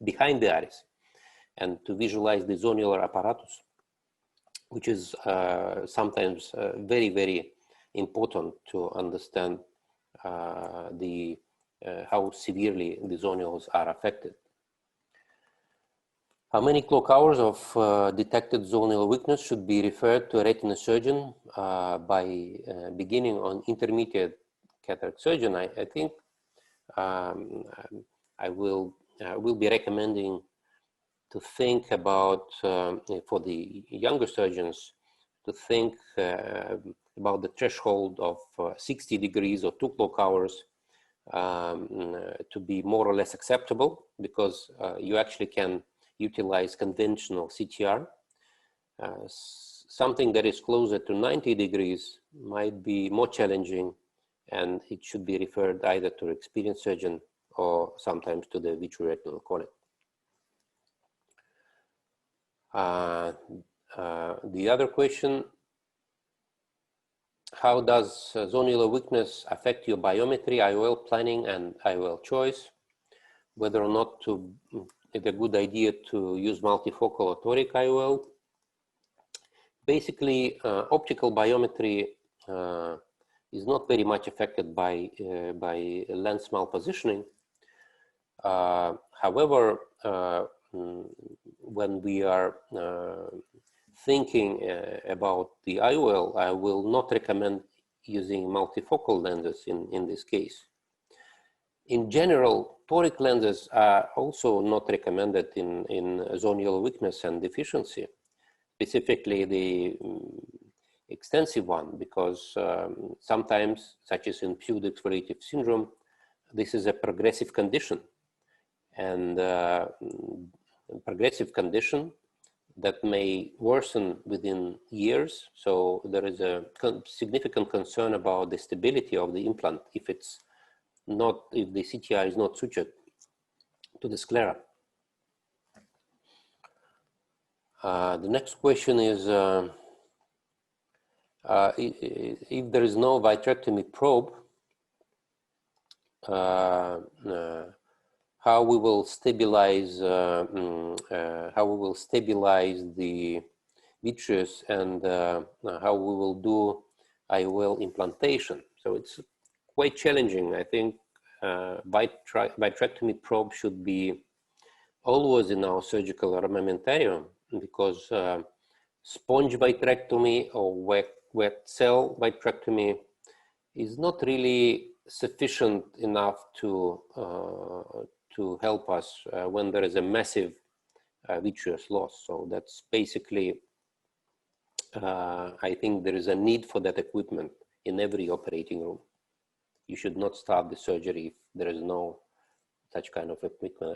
behind the iris and to visualize the zonular apparatus, which is sometimes very, very important to understand how severely the zonules are affected. How many clock hours of detected zonal weakness should be referred to a retina surgeon by beginning on intermediate cataract surgeon? I think I will be recommending to think about, for the younger surgeons, to think about the threshold of 60 degrees or 2 clock hours to be more or less acceptable, because you actually can utilize conventional CTR. Something that is closer to 90 degrees might be more challenging, and it should be referred either to an experienced surgeon or sometimes to the vitreoretinal colleague. The other question: how does zonular weakness affect your biometry, IOL planning, and IOL choice? Whether or not it's a good idea to use multifocal or toric IOL. Basically, optical biometry is not very much affected by lens malpositioning. However, when we are thinking about the IOL, I will not recommend using multifocal lenses in this case. In general, toric lenses are also not recommended in zonular weakness and deficiency, specifically the extensive one, because sometimes, such as in pseudo-exfoliative syndrome, this is a progressive condition, and progressive condition that may worsen within years. So there is a significant concern about the stability of the implant if the CTI is not sutured to the sclera. The next question is, if there is no vitrectomy probe, how we will stabilize the vitreous, and how we will do IOL implantation. So it's quite challenging. I think vitrectomy probe should be always in our surgical armamentarium, because sponge vitrectomy or wet cell vitrectomy is not really sufficient enough to help us when there is a massive vitreous loss. So that's basically, I think there is a need for that equipment in every operating room. You should not start the surgery if there is no such kind of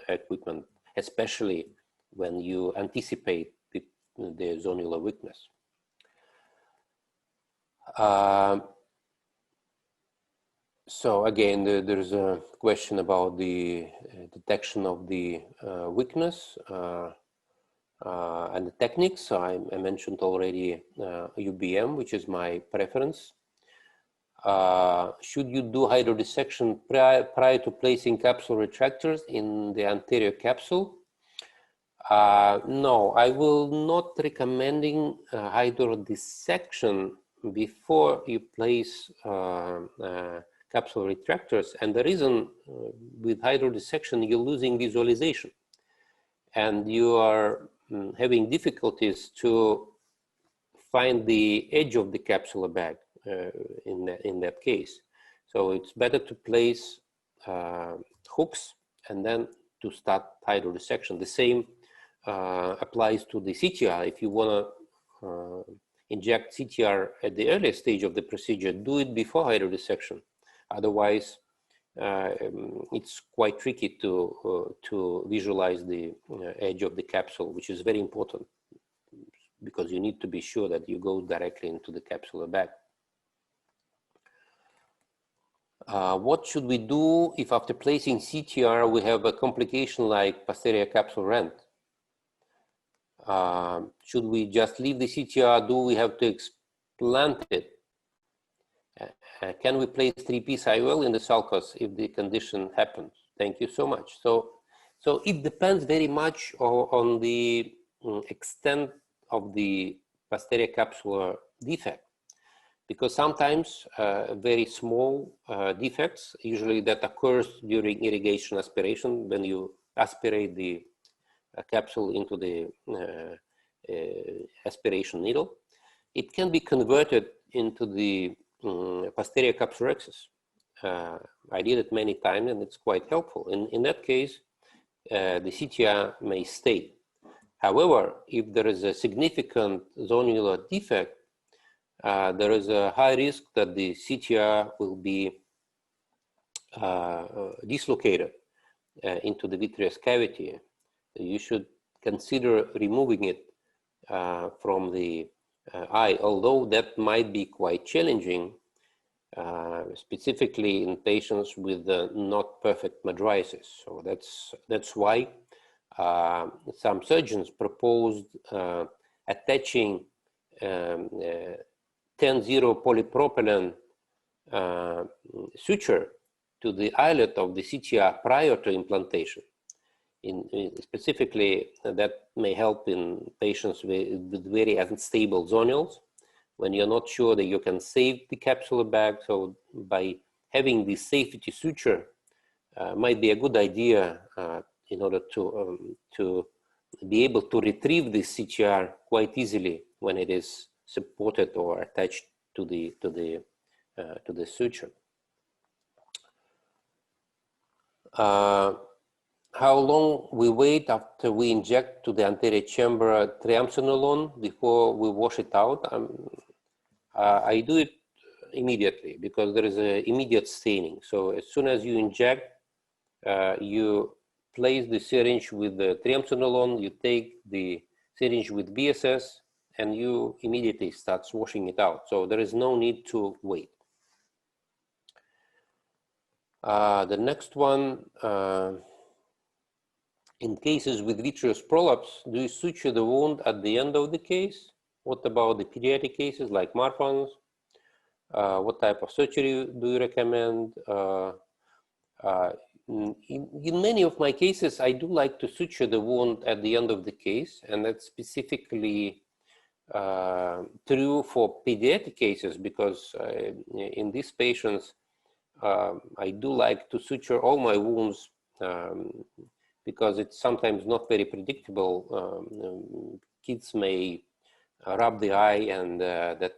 equipment, especially when you anticipate the zonular weakness. So again, there's a question about the detection of the weakness and the techniques. So I mentioned already UBM, which is my preference. Should you do hydrodissection prior to placing capsule retractors in the anterior capsule? No, I will not recommending hydrodissection before you place capsule retractors. And the reason with hydrodissection, you're losing visualization and you are having difficulties to find the edge of the capsular bag in that case. So it's better to place hooks and then to start hydrodissection. The same applies to the CTR. If you want to inject CTR at the earliest stage of the procedure, do it before hydrodissection. Otherwise, it's quite tricky to visualize the edge of the capsule, which is very important because you need to be sure that you go directly into the capsular bag. What should we do if after placing CTR we have a complication like posterior capsule rent? Should we just leave the CTR? Do we have to explant it? Can we place 3-piece IOL in the sulcus if the condition happens? Thank you so much. So it depends very much on the extent of the posterior capsular defect, because sometimes very small defects, usually that occurs during irrigation aspiration, when you aspirate the capsule into the aspiration needle, it can be converted into the posterior capsulorhexis. I did it many times and it's quite helpful. In that case, the CTR may stay. However, if there is a significant zonular defect, there is a high risk that the CTR will be dislocated into the vitreous cavity. You should consider removing it from the eye, although that might be quite challenging, specifically in patients with not perfect mydriasis. So that's why some surgeons proposed attaching 10-0 polypropylene suture to the eyelet of the CTR prior to implantation. Specifically, that may help in patients with very unstable zonules, when you're not sure that you can save the capsular bag. So by having the safety suture might be a good idea in order to be able to retrieve the CTR quite easily when it is supported or attached to the suture. How long we wait after we inject to the anterior chamber triamcinolone before we wash it out? I do it immediately because there is an immediate staining. So as soon as you inject, you place the syringe with the triamcinolone, you take the syringe with BSS, and you immediately start washing it out. So there is no need to wait. The next one, in cases with vitreous prolapse, do you suture the wound at the end of the case? What about the pediatric cases like Marfan's? What type of surgery do you recommend? In many of my cases, I do like to suture the wound at the end of the case, and that's specifically true for pediatric cases, because in these patients, I do like to suture all my wounds because it's sometimes not very predictable. Kids may rub the eye, and that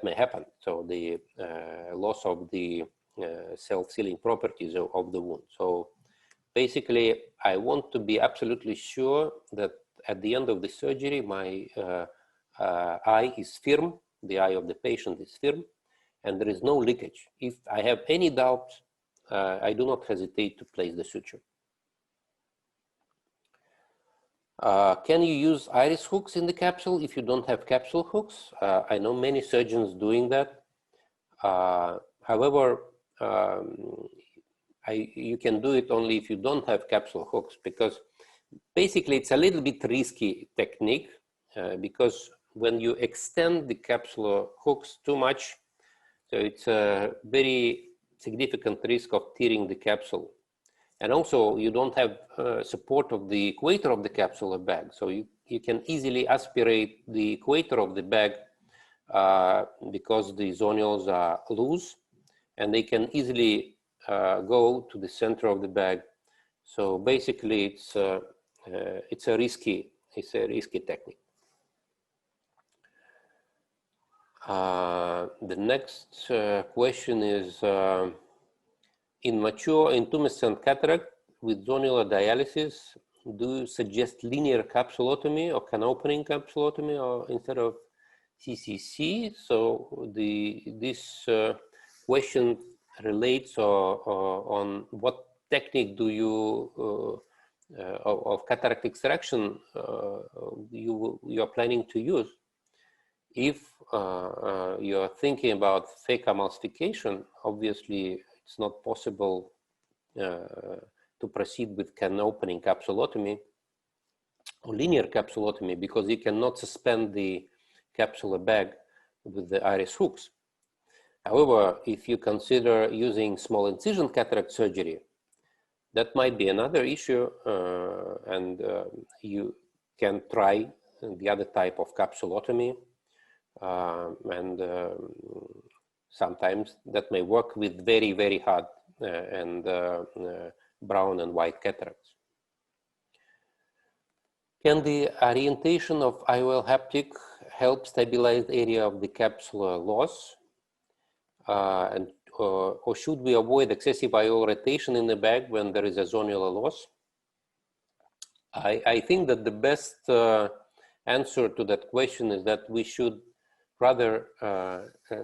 may happen. So the loss of the self-sealing properties of the wound. So basically, I want to be absolutely sure that at the end of the surgery, my eye is firm, the eye of the patient is firm, and there is no leakage. If I have any doubt I do not hesitate to place the suture. Can you use iris hooks in the capsule if you don't have capsule hooks? I know many surgeons doing that. However, you can do it only if you don't have capsule hooks, because basically it's a little bit risky technique, because when you extend the capsular hooks too much, so it's a very significant risk of tearing the capsule. And also you don't have support of the equator of the capsular bag. So you can easily aspirate the equator of the bag because the zonules are loose, and they can easily go to the center of the bag. So basically it's a risky technique. The next question is, in mature intumescent cataract with zonular dialysis, do you suggest linear capsulotomy or can opening capsulotomy or instead of CCC? So this question relates on what technique do you of cataract extraction you are planning to use. If you are thinking about fake emulsification, obviously it's not possible to proceed with can opening capsulotomy or linear capsulotomy, because you cannot suspend the capsular bag with the iris hooks. However, if you consider using small incision cataract surgery, that might be another issue, and you can try the other type of capsulotomy, and sometimes that may work with very, very hard and brown and white cataracts. Can the orientation of IOL haptic help stabilize the area of the capsular loss? Or should we avoid excessive IOL rotation in the bag when there is a zonular loss? I think that the best answer to that question is that we should rather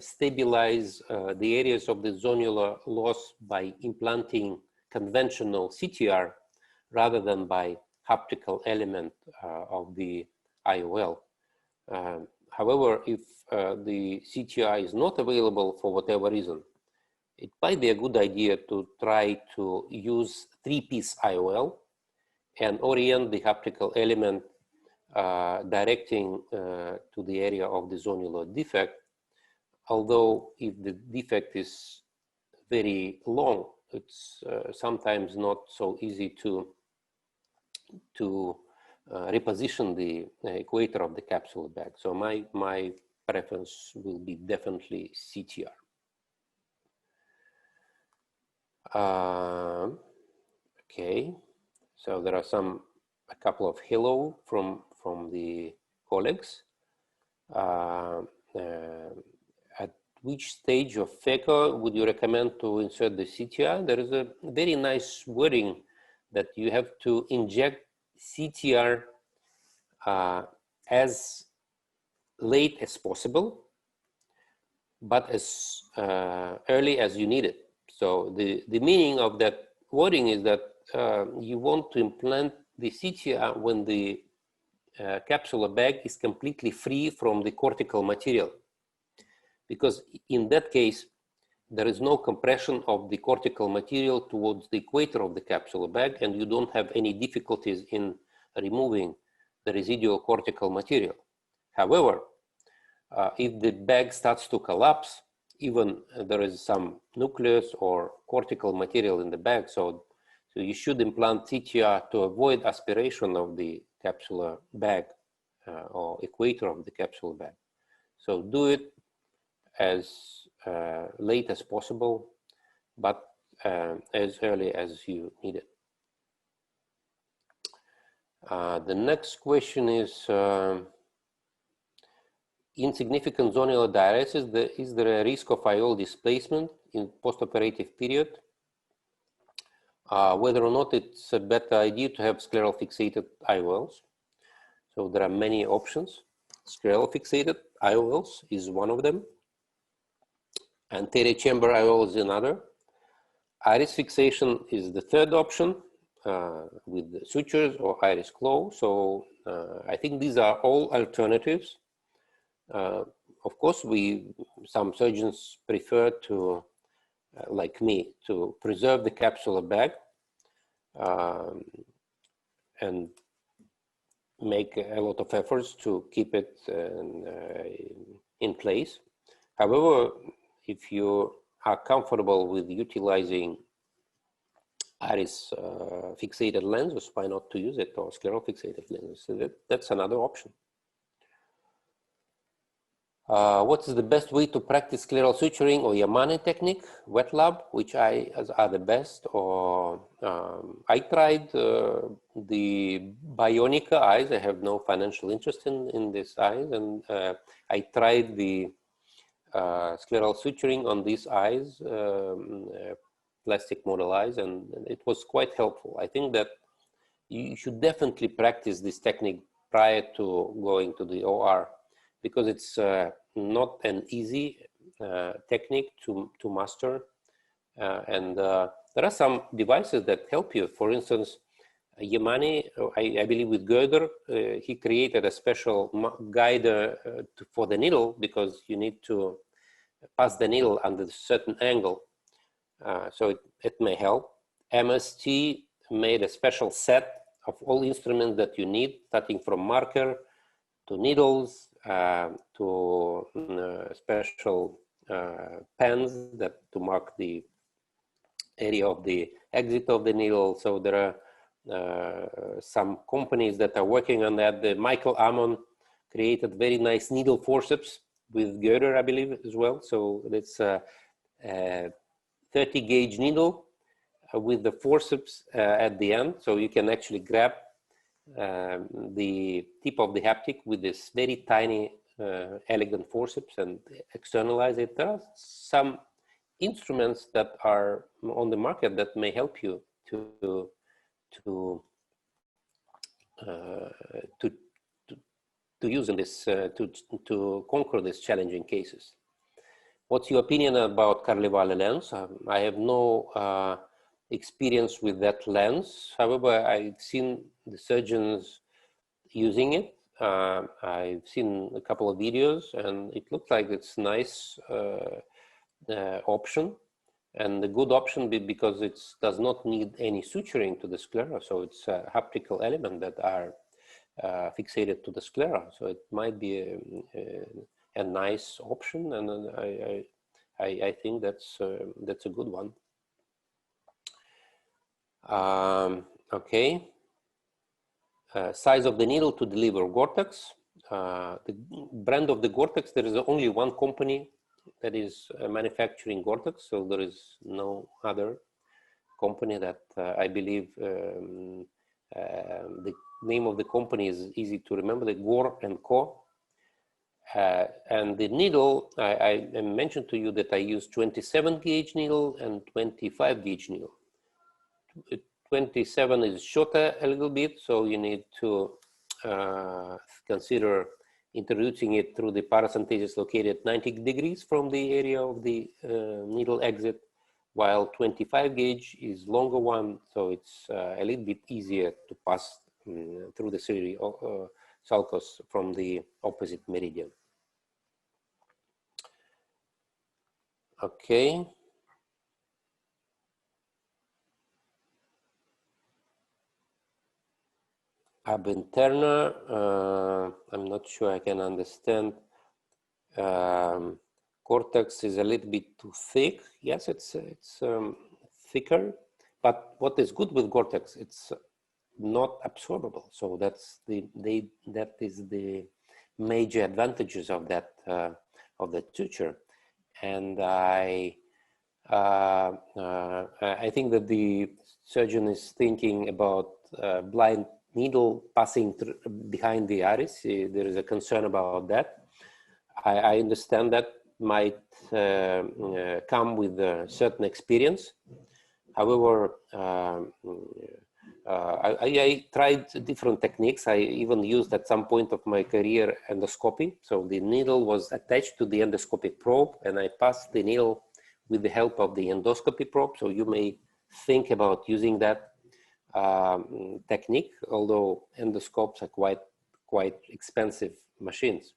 stabilize the areas of the zonular loss by implanting conventional CTR rather than by haptical element of the IOL. However, if the CTR is not available for whatever reason, it might be a good idea to try to use 3-piece IOL and orient the haptical element directing to the area of the zonular defect. Although if the defect is very long, it's sometimes not so easy to reposition the equator of the capsule bag. So my preference will be definitely CTR. Okay, so there are a couple of hello from the colleagues. At which stage of phaco would you recommend to insert the CTR? There is a very nice wording that you have to inject CTR as late as possible, but as early as you need it. So the meaning of that wording is that you want to implant the CTR when the capsular bag is completely free from the cortical material, because in that case there is no compression of the cortical material towards the equator of the capsular bag, and you don't have any difficulties in removing the residual cortical material. However, if the bag starts to collapse, even there is some nucleus or cortical material in the bag, so you should implant CTR to avoid aspiration of the capsular bag or equator of the capsular bag. So do it as late as possible, but as early as you need it. The next question is, insignificant zonular dialysis, is there a risk of IOL displacement in postoperative period? Whether or not it's a better idea to have scleral fixated IOLs. So there are many options. Scleral fixated IOLs is one of them. Anterior chamber IOL is another. Iris fixation is the third option with the sutures or iris claw. So I think these are all alternatives. Of course, some surgeons prefer to, like me, to preserve the capsular bag and make a lot of efforts to keep it in place. However, if you are comfortable with utilizing iris fixated lenses, why not to use it, or scleral fixated lenses? So that's another option. What is the best way to practice scleral suturing or Yamane technique? Wet lab, which eyes are the best? Or I tried the Bionica eyes. I have no financial interest in these eyes, and I tried the scleral suturing on these eyes, plastic model eyes, and it was quite helpful. I think that you should definitely practice this technique prior to going to the OR, because it's not an easy technique to master. And there are some devices that help you. For instance, Yamane, I believe with Gerder, he created a special guide for the needle, because you need to pass the needle under a certain angle. So it may help. MST made a special set of all instruments that you need, starting from marker to needles, to special pens that to mark the area of the exit of the needle. So there are some companies that are working on that. The Michael Amon created very nice needle forceps with Gerder, I believe, as well. So it's a 30 gauge needle with the forceps at the end. So you can actually grab the tip of the haptic with this very tiny, elegant forceps and externalize it. There are some instruments that are on the market that may help you to use in this to conquer these challenging cases. What's your opinion about Carlevale lens? I have no experience with that lens. However, I've seen the surgeons using it. I've seen a couple of videos, and it looks like it's a nice option, and a good option because it does not need any suturing to the sclera. So it's a haptical element that are fixated to the sclera. So it might be a nice option, and I think that's a good one. Okay. Size of the needle to deliver Gore-Tex. The brand of the Gore-Tex, there is only one company that is manufacturing Gore-Tex, so there is no other company that I believe the name of the company is easy to remember, the Gore & Co. And the needle, I mentioned to you that I use 27 gauge needle and 25 gauge needle. 27 is shorter a little bit, so you need to consider introducing it through the paracentesis located 90 degrees from the area of the needle exit, while 25 gauge is longer one, so it's a little bit easier to pass through the ciliary sulcus from the opposite meridian. Okay. Ab interna, I'm not sure I can understand. Cortex is a little bit too thick. Yes, it's thicker, but what is good with Gore-Tex, it's not absorbable. So that's that is the major advantages of that of the suture. And I think that the surgeon is thinking about blind needle passing behind the iris. There is a concern about that. I understand that might come with a certain experience. However, I tried different techniques. I even used at some point of my career endoscopy. So the needle was attached to the endoscopic probe, and I passed the needle with the help of the endoscopy probe. So you may think about using that technique, although endoscopes are quite expensive machines.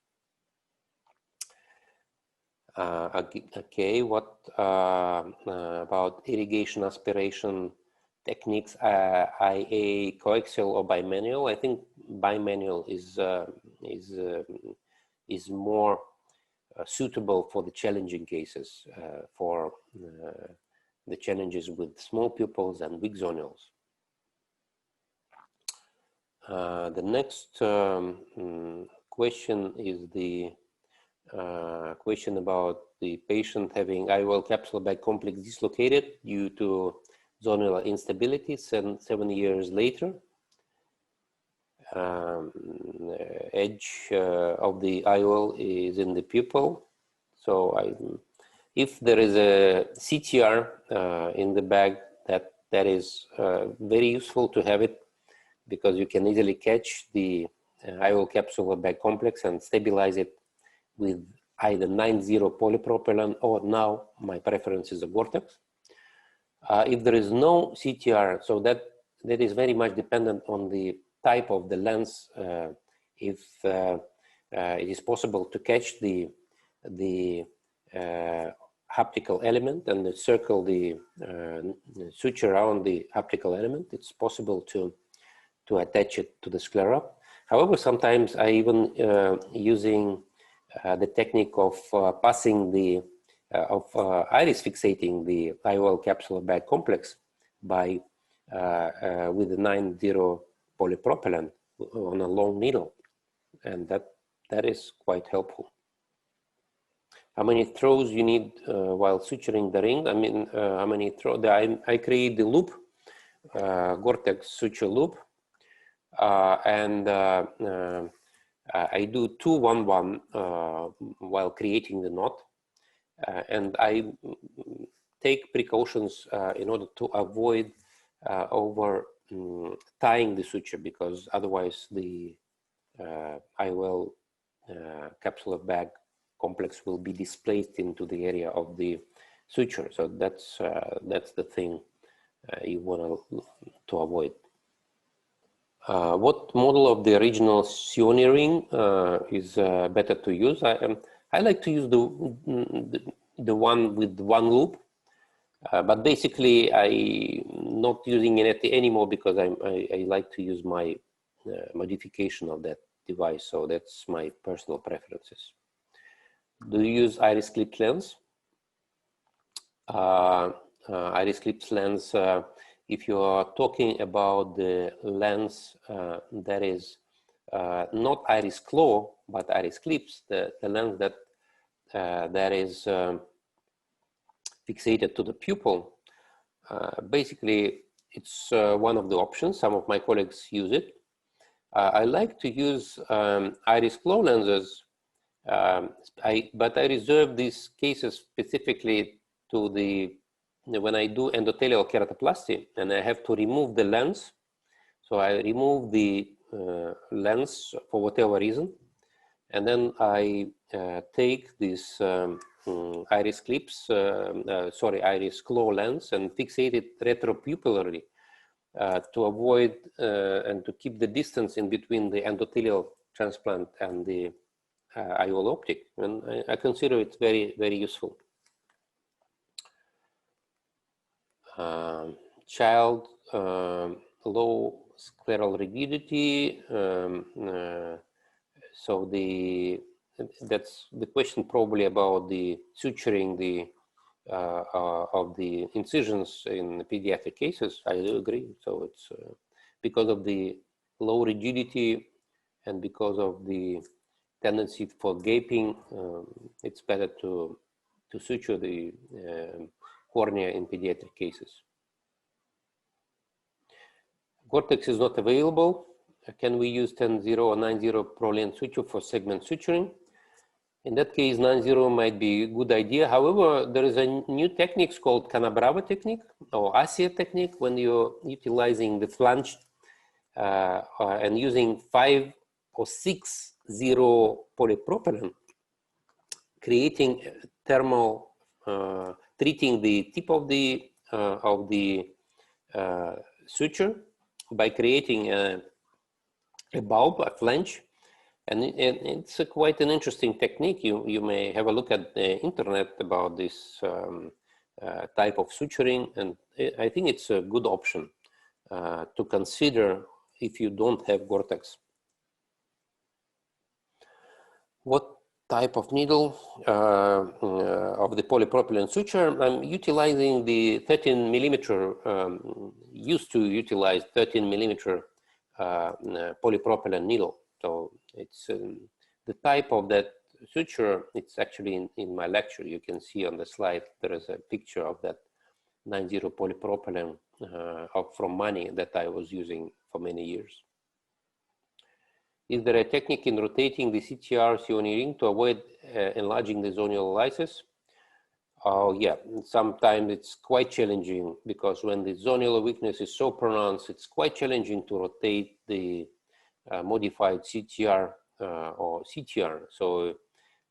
Okay, what about irrigation aspiration techniques, IA, coaxial or bimanual? I think bimanual is more suitable for the challenging cases, for the challenges with small pupils and weak zonules. The next question is the question about the patient having IOL capsular bag complex dislocated due to zonular instability 7 years later. Edge of the IOL is in the pupil. So if there is a CTR in the bag, that is very useful to have it, because you can easily catch the IOL capsular bag complex and stabilize it with either 9-0 polypropylene, or now my preference is a Gore-Tex. If there is no CTR, so that is very much dependent on the type of the lens. If it is possible to catch the haptical element and circle the suture around the haptical element, it's possible to attach it to the sclera. However, sometimes I even using the technique of passing the iris fixating the IOL capsular bag complex by with the 9-0 polypropylene on a long needle, and that is quite helpful. How many throws you need while suturing the ring? I mean, how many throws? I create the loop, Gore-Tex suture loop, and I do 2-1-1 while creating the knot, and I take precautions in order to avoid over tying the suture, because otherwise the IOL capsular bag complex will be displaced into the area of the suture. So that's the thing you want to avoid. What model of the original Sioni ring is better to use? I like to use the one with one loop, but basically I'm not using it anymore because I like to use my modification of that device. So that's my personal preferences. Do you use iris clip lens? Iris clips lens, if you are talking about the lens that is not iris claw but iris clips, the lens that is fixated to the pupil, basically it's one of the options. Some of my colleagues use it. I like to use iris claw lenses, but I reserve these cases specifically to when I do endothelial keratoplasty and I have to remove the lens. So I remove the lens for whatever reason, and then I take this iris clips, iris claw lens, and fixate it retropupillarly to avoid and to keep the distance in between the endothelial transplant and the IOL optic. And I consider it very, very useful. Child, low scleral rigidity. So that's the question probably about the suturing of the incisions in pediatric cases. I do agree. So it's because of the low rigidity and because of the tendency for gaping, it's better to suture the cornea in pediatric cases. Gore-Tex is not available. Can we use 10-0 or 9-0 ProLens suture for segment suturing? In that case, 9-0 might be a good idea. However, there is a new technique called Canabrava technique or ASIA technique, when you're utilizing the flange and using 5 or 6-0 polypropylene, creating thermal treating the tip of the suture by creating a bulb, a flange. And it's quite an interesting technique. You may have a look at the internet about this type of suturing, and I think it's a good option to consider if you don't have Gore-Tex. What type of needle of the polypropylene suture? I'm utilizing the 13 millimeter, used to utilize 13 millimeter polypropylene needle. So it's the type of that suture. It's actually in my lecture. You can see on the slide, there is a picture of that 90 polypropylene from Mani that I was using for many years. Is there a technique in rotating the CTR Sioni ring to avoid enlarging the zonular lysis? Oh yeah, sometimes it's quite challenging because when the zonular weakness is so pronounced, it's quite challenging to rotate the modified CTR or CTR. So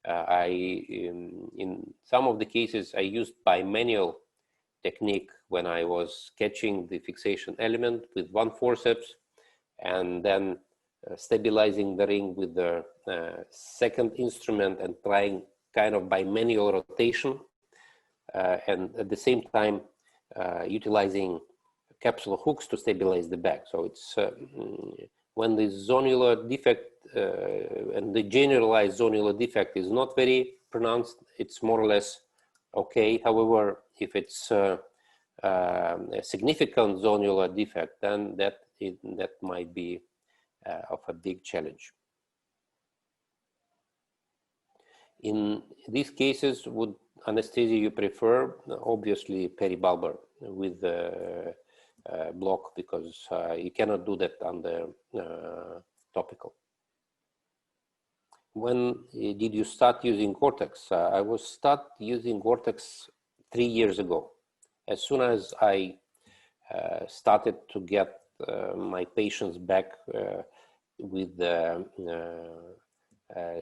in some of the cases, I used bimanual technique when I was sketching the fixation element with one forceps and then stabilizing the ring with the second instrument and trying kind of bimanual rotation and at the same time utilizing capsule hooks to stabilize the back. So it's when the zonular defect and the generalized zonular defect is not very pronounced, it's more or less okay. However, if it's a significant zonular defect, then that might be of a big challenge. In these cases, would anesthesia you prefer? Obviously peribulbar with block, because you cannot do that under topical. When did you start using Gore-Tex? I was start using Gore-Tex 3 years ago. As soon as I started to get my patients back with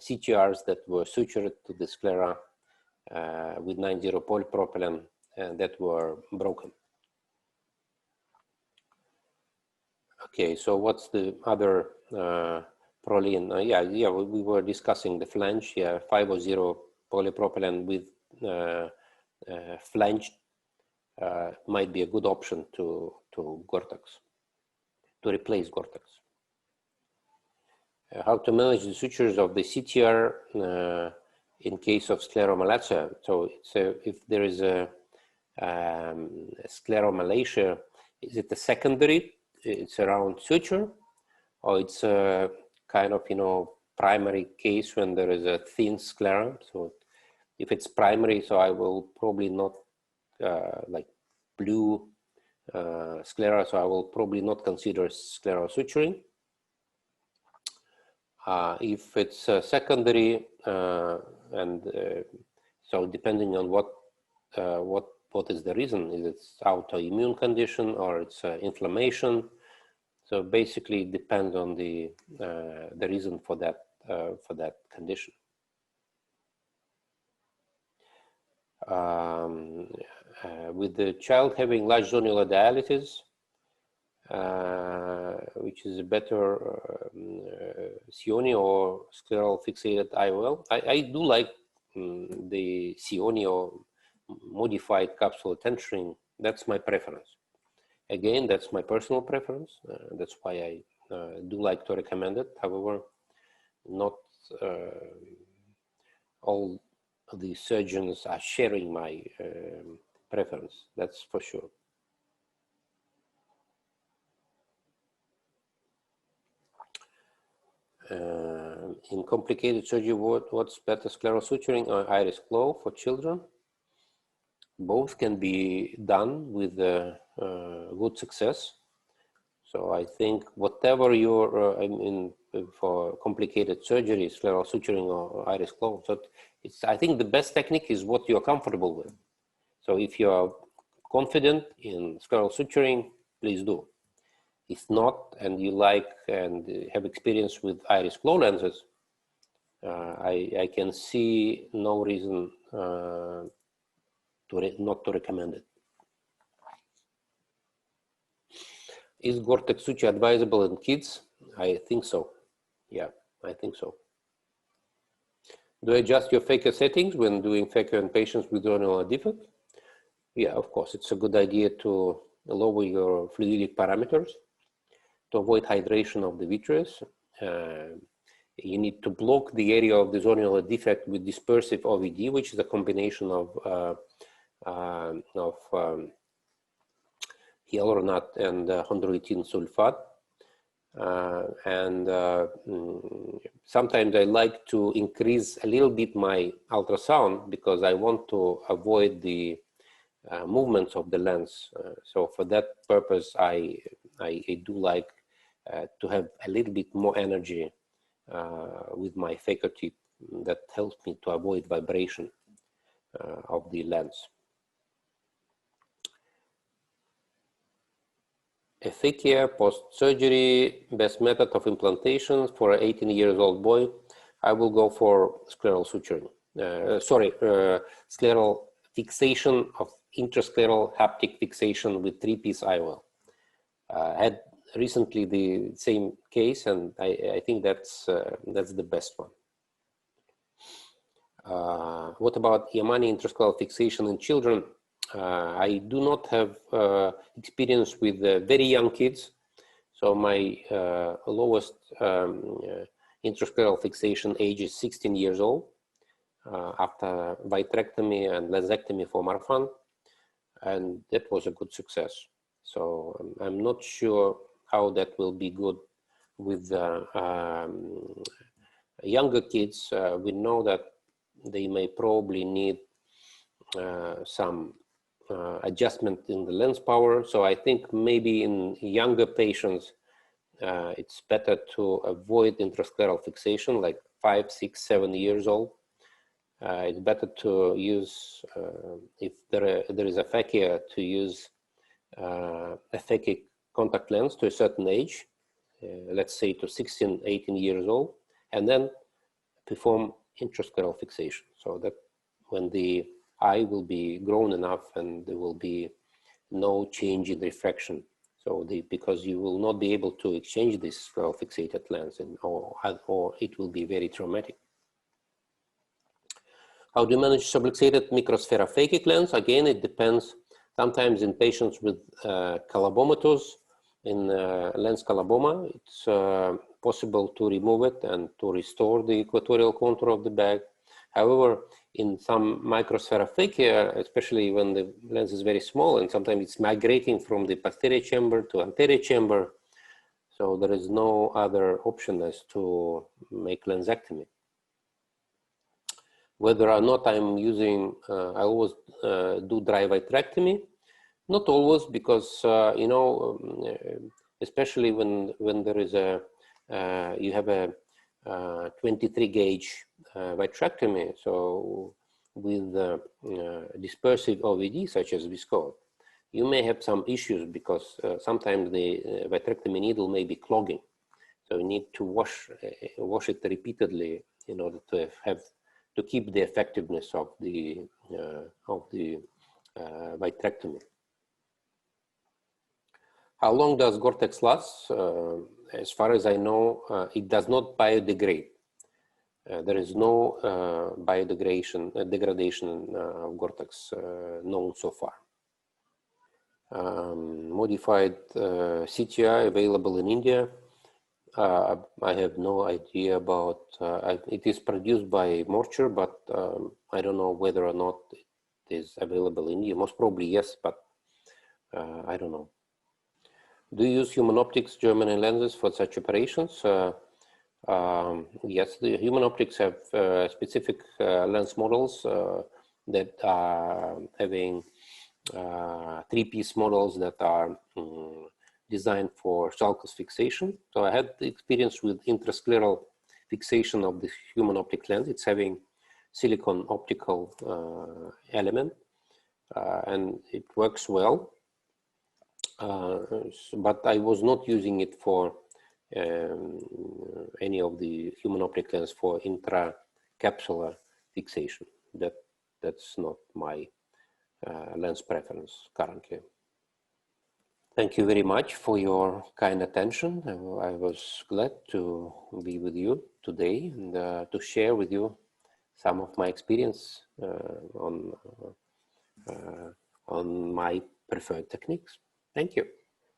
CTRs that were sutured to the sclera with 90 polypropylene that were broken. Okay, so what's the other proline? Yeah, we were discussing the flange. Yeah, 500 polypropylene with flange might be a good option to Gore-Tex, to replace Gore-Tex. How to manage the sutures of the CTR in case of scleromalacia? So if there is a scleromalacia, is it a secondary? It's around suture, or it's a kind of, primary case when there is a thin sclera? So if it's primary, so I will probably not like blue sclera, so I will probably not consider scleral suturing. If it's secondary, and so depending on what is the reason, is it autoimmune condition or it's inflammation? So basically, it depends on the reason for that condition. With the child having large zonular dialysis, which is a better Sioni or scleral fixated IOL. I do like the Sioni or modified capsulotomy. That's my preference. Again, that's my personal preference. That's why I do like to recommend it. However, not all the surgeons are sharing my preference. That's for sure. In complicated surgery, what's better, scleral suturing or iris claw for children? Both can be done with good success. So I think whatever your, for complicated surgery, scleral suturing or iris claw, so I think the best technique is what you're comfortable with. So if you're confident in scleral suturing, please do. If not, and you like and have experience with iris claw lenses, I can see no reason not to recommend it. Is Gore-Tex suture advisable in kids? I think so. Yeah, I think so. Do you adjust your phaco settings when doing phaco in patients with zonular defect? Yeah, of course. It's a good idea to lower your fluidic parameters to avoid hydration of the vitreous. You need to block the area of the zonular defect with dispersive OVD, which is a combination of hyaluronate and chondroitin sulfate. Sometimes I like to increase a little bit my ultrasound because I want to avoid the movements of the lens. So for that purpose, I do like to have a little bit more energy with my phaco tip. That helps me to avoid vibration of the lens. Aphakia post-surgery, best method of implantation for an 18-year-old boy. I will go for scleral suturing. Scleral fixation of intrascleral haptic fixation with 3-piece IOL. I had recently the same case, and I think that's the best one. What about Yamani intrascleral fixation in children? I do not have experience with very young kids. So my lowest intrascleral fixation age is 16 years old after vitrectomy and lensectomy for Marfan. And that was a good success. So I'm not sure how that will be good with younger kids. We know that they may probably need some adjustment in the lens power. So I think maybe in younger patients, it's better to avoid intrascleral fixation, like 5, 6, 7 years old. It's better to use, if there is aphakia, to use aphakic contact lens to a certain age, let's say to 16, 18 years old, and then perform intrascleral fixation. So that when the eye will be grown enough and there will be no change in refraction. So because you will not be able to exchange this scleral fixated lens, or it will be very traumatic. How do you manage subluxated microsphere phakic lens? Again, it depends. Sometimes in patients with calabomatous, in lens calaboma, it's possible to remove it and to restore the equatorial contour of the bag. However, in some microspheraphakia, especially when the lens is very small and sometimes it's migrating from the posterior chamber to anterior chamber, so there is no other option as to make lensectomy. Whether or not I'm using, I always do dry vitrectomy. Not always, because, you know, especially when there is you have a 23 gauge vitrectomy, so with dispersive OVD such as visco, you may have some issues because sometimes the vitrectomy needle may be clogging. So you need to wash it repeatedly in order to keep the effectiveness of the vitrectomy. How long does Gore-Tex last? As far as I know, it does not biodegrade. There is no degradation of Gore-Tex known so far. Modified CTI available in India. I have no idea about, it is produced by Morture, but I don't know whether or not it is available in India. Most probably yes, but I don't know. Do you use human optics German lenses for such operations? Yes, the human optics have specific lens models that are having 3-piece models that are designed for sulcus fixation. So I had the experience with intrascleral fixation of the human optic lens. It's having silicon optical element and it works well. But I was not using it for any of the human optic lens for intracapsular fixation. That's not my lens preference currently. Thank you very much for your kind attention. I was glad to be with you today and to share with you some of my experience on my preferred techniques. Thank you.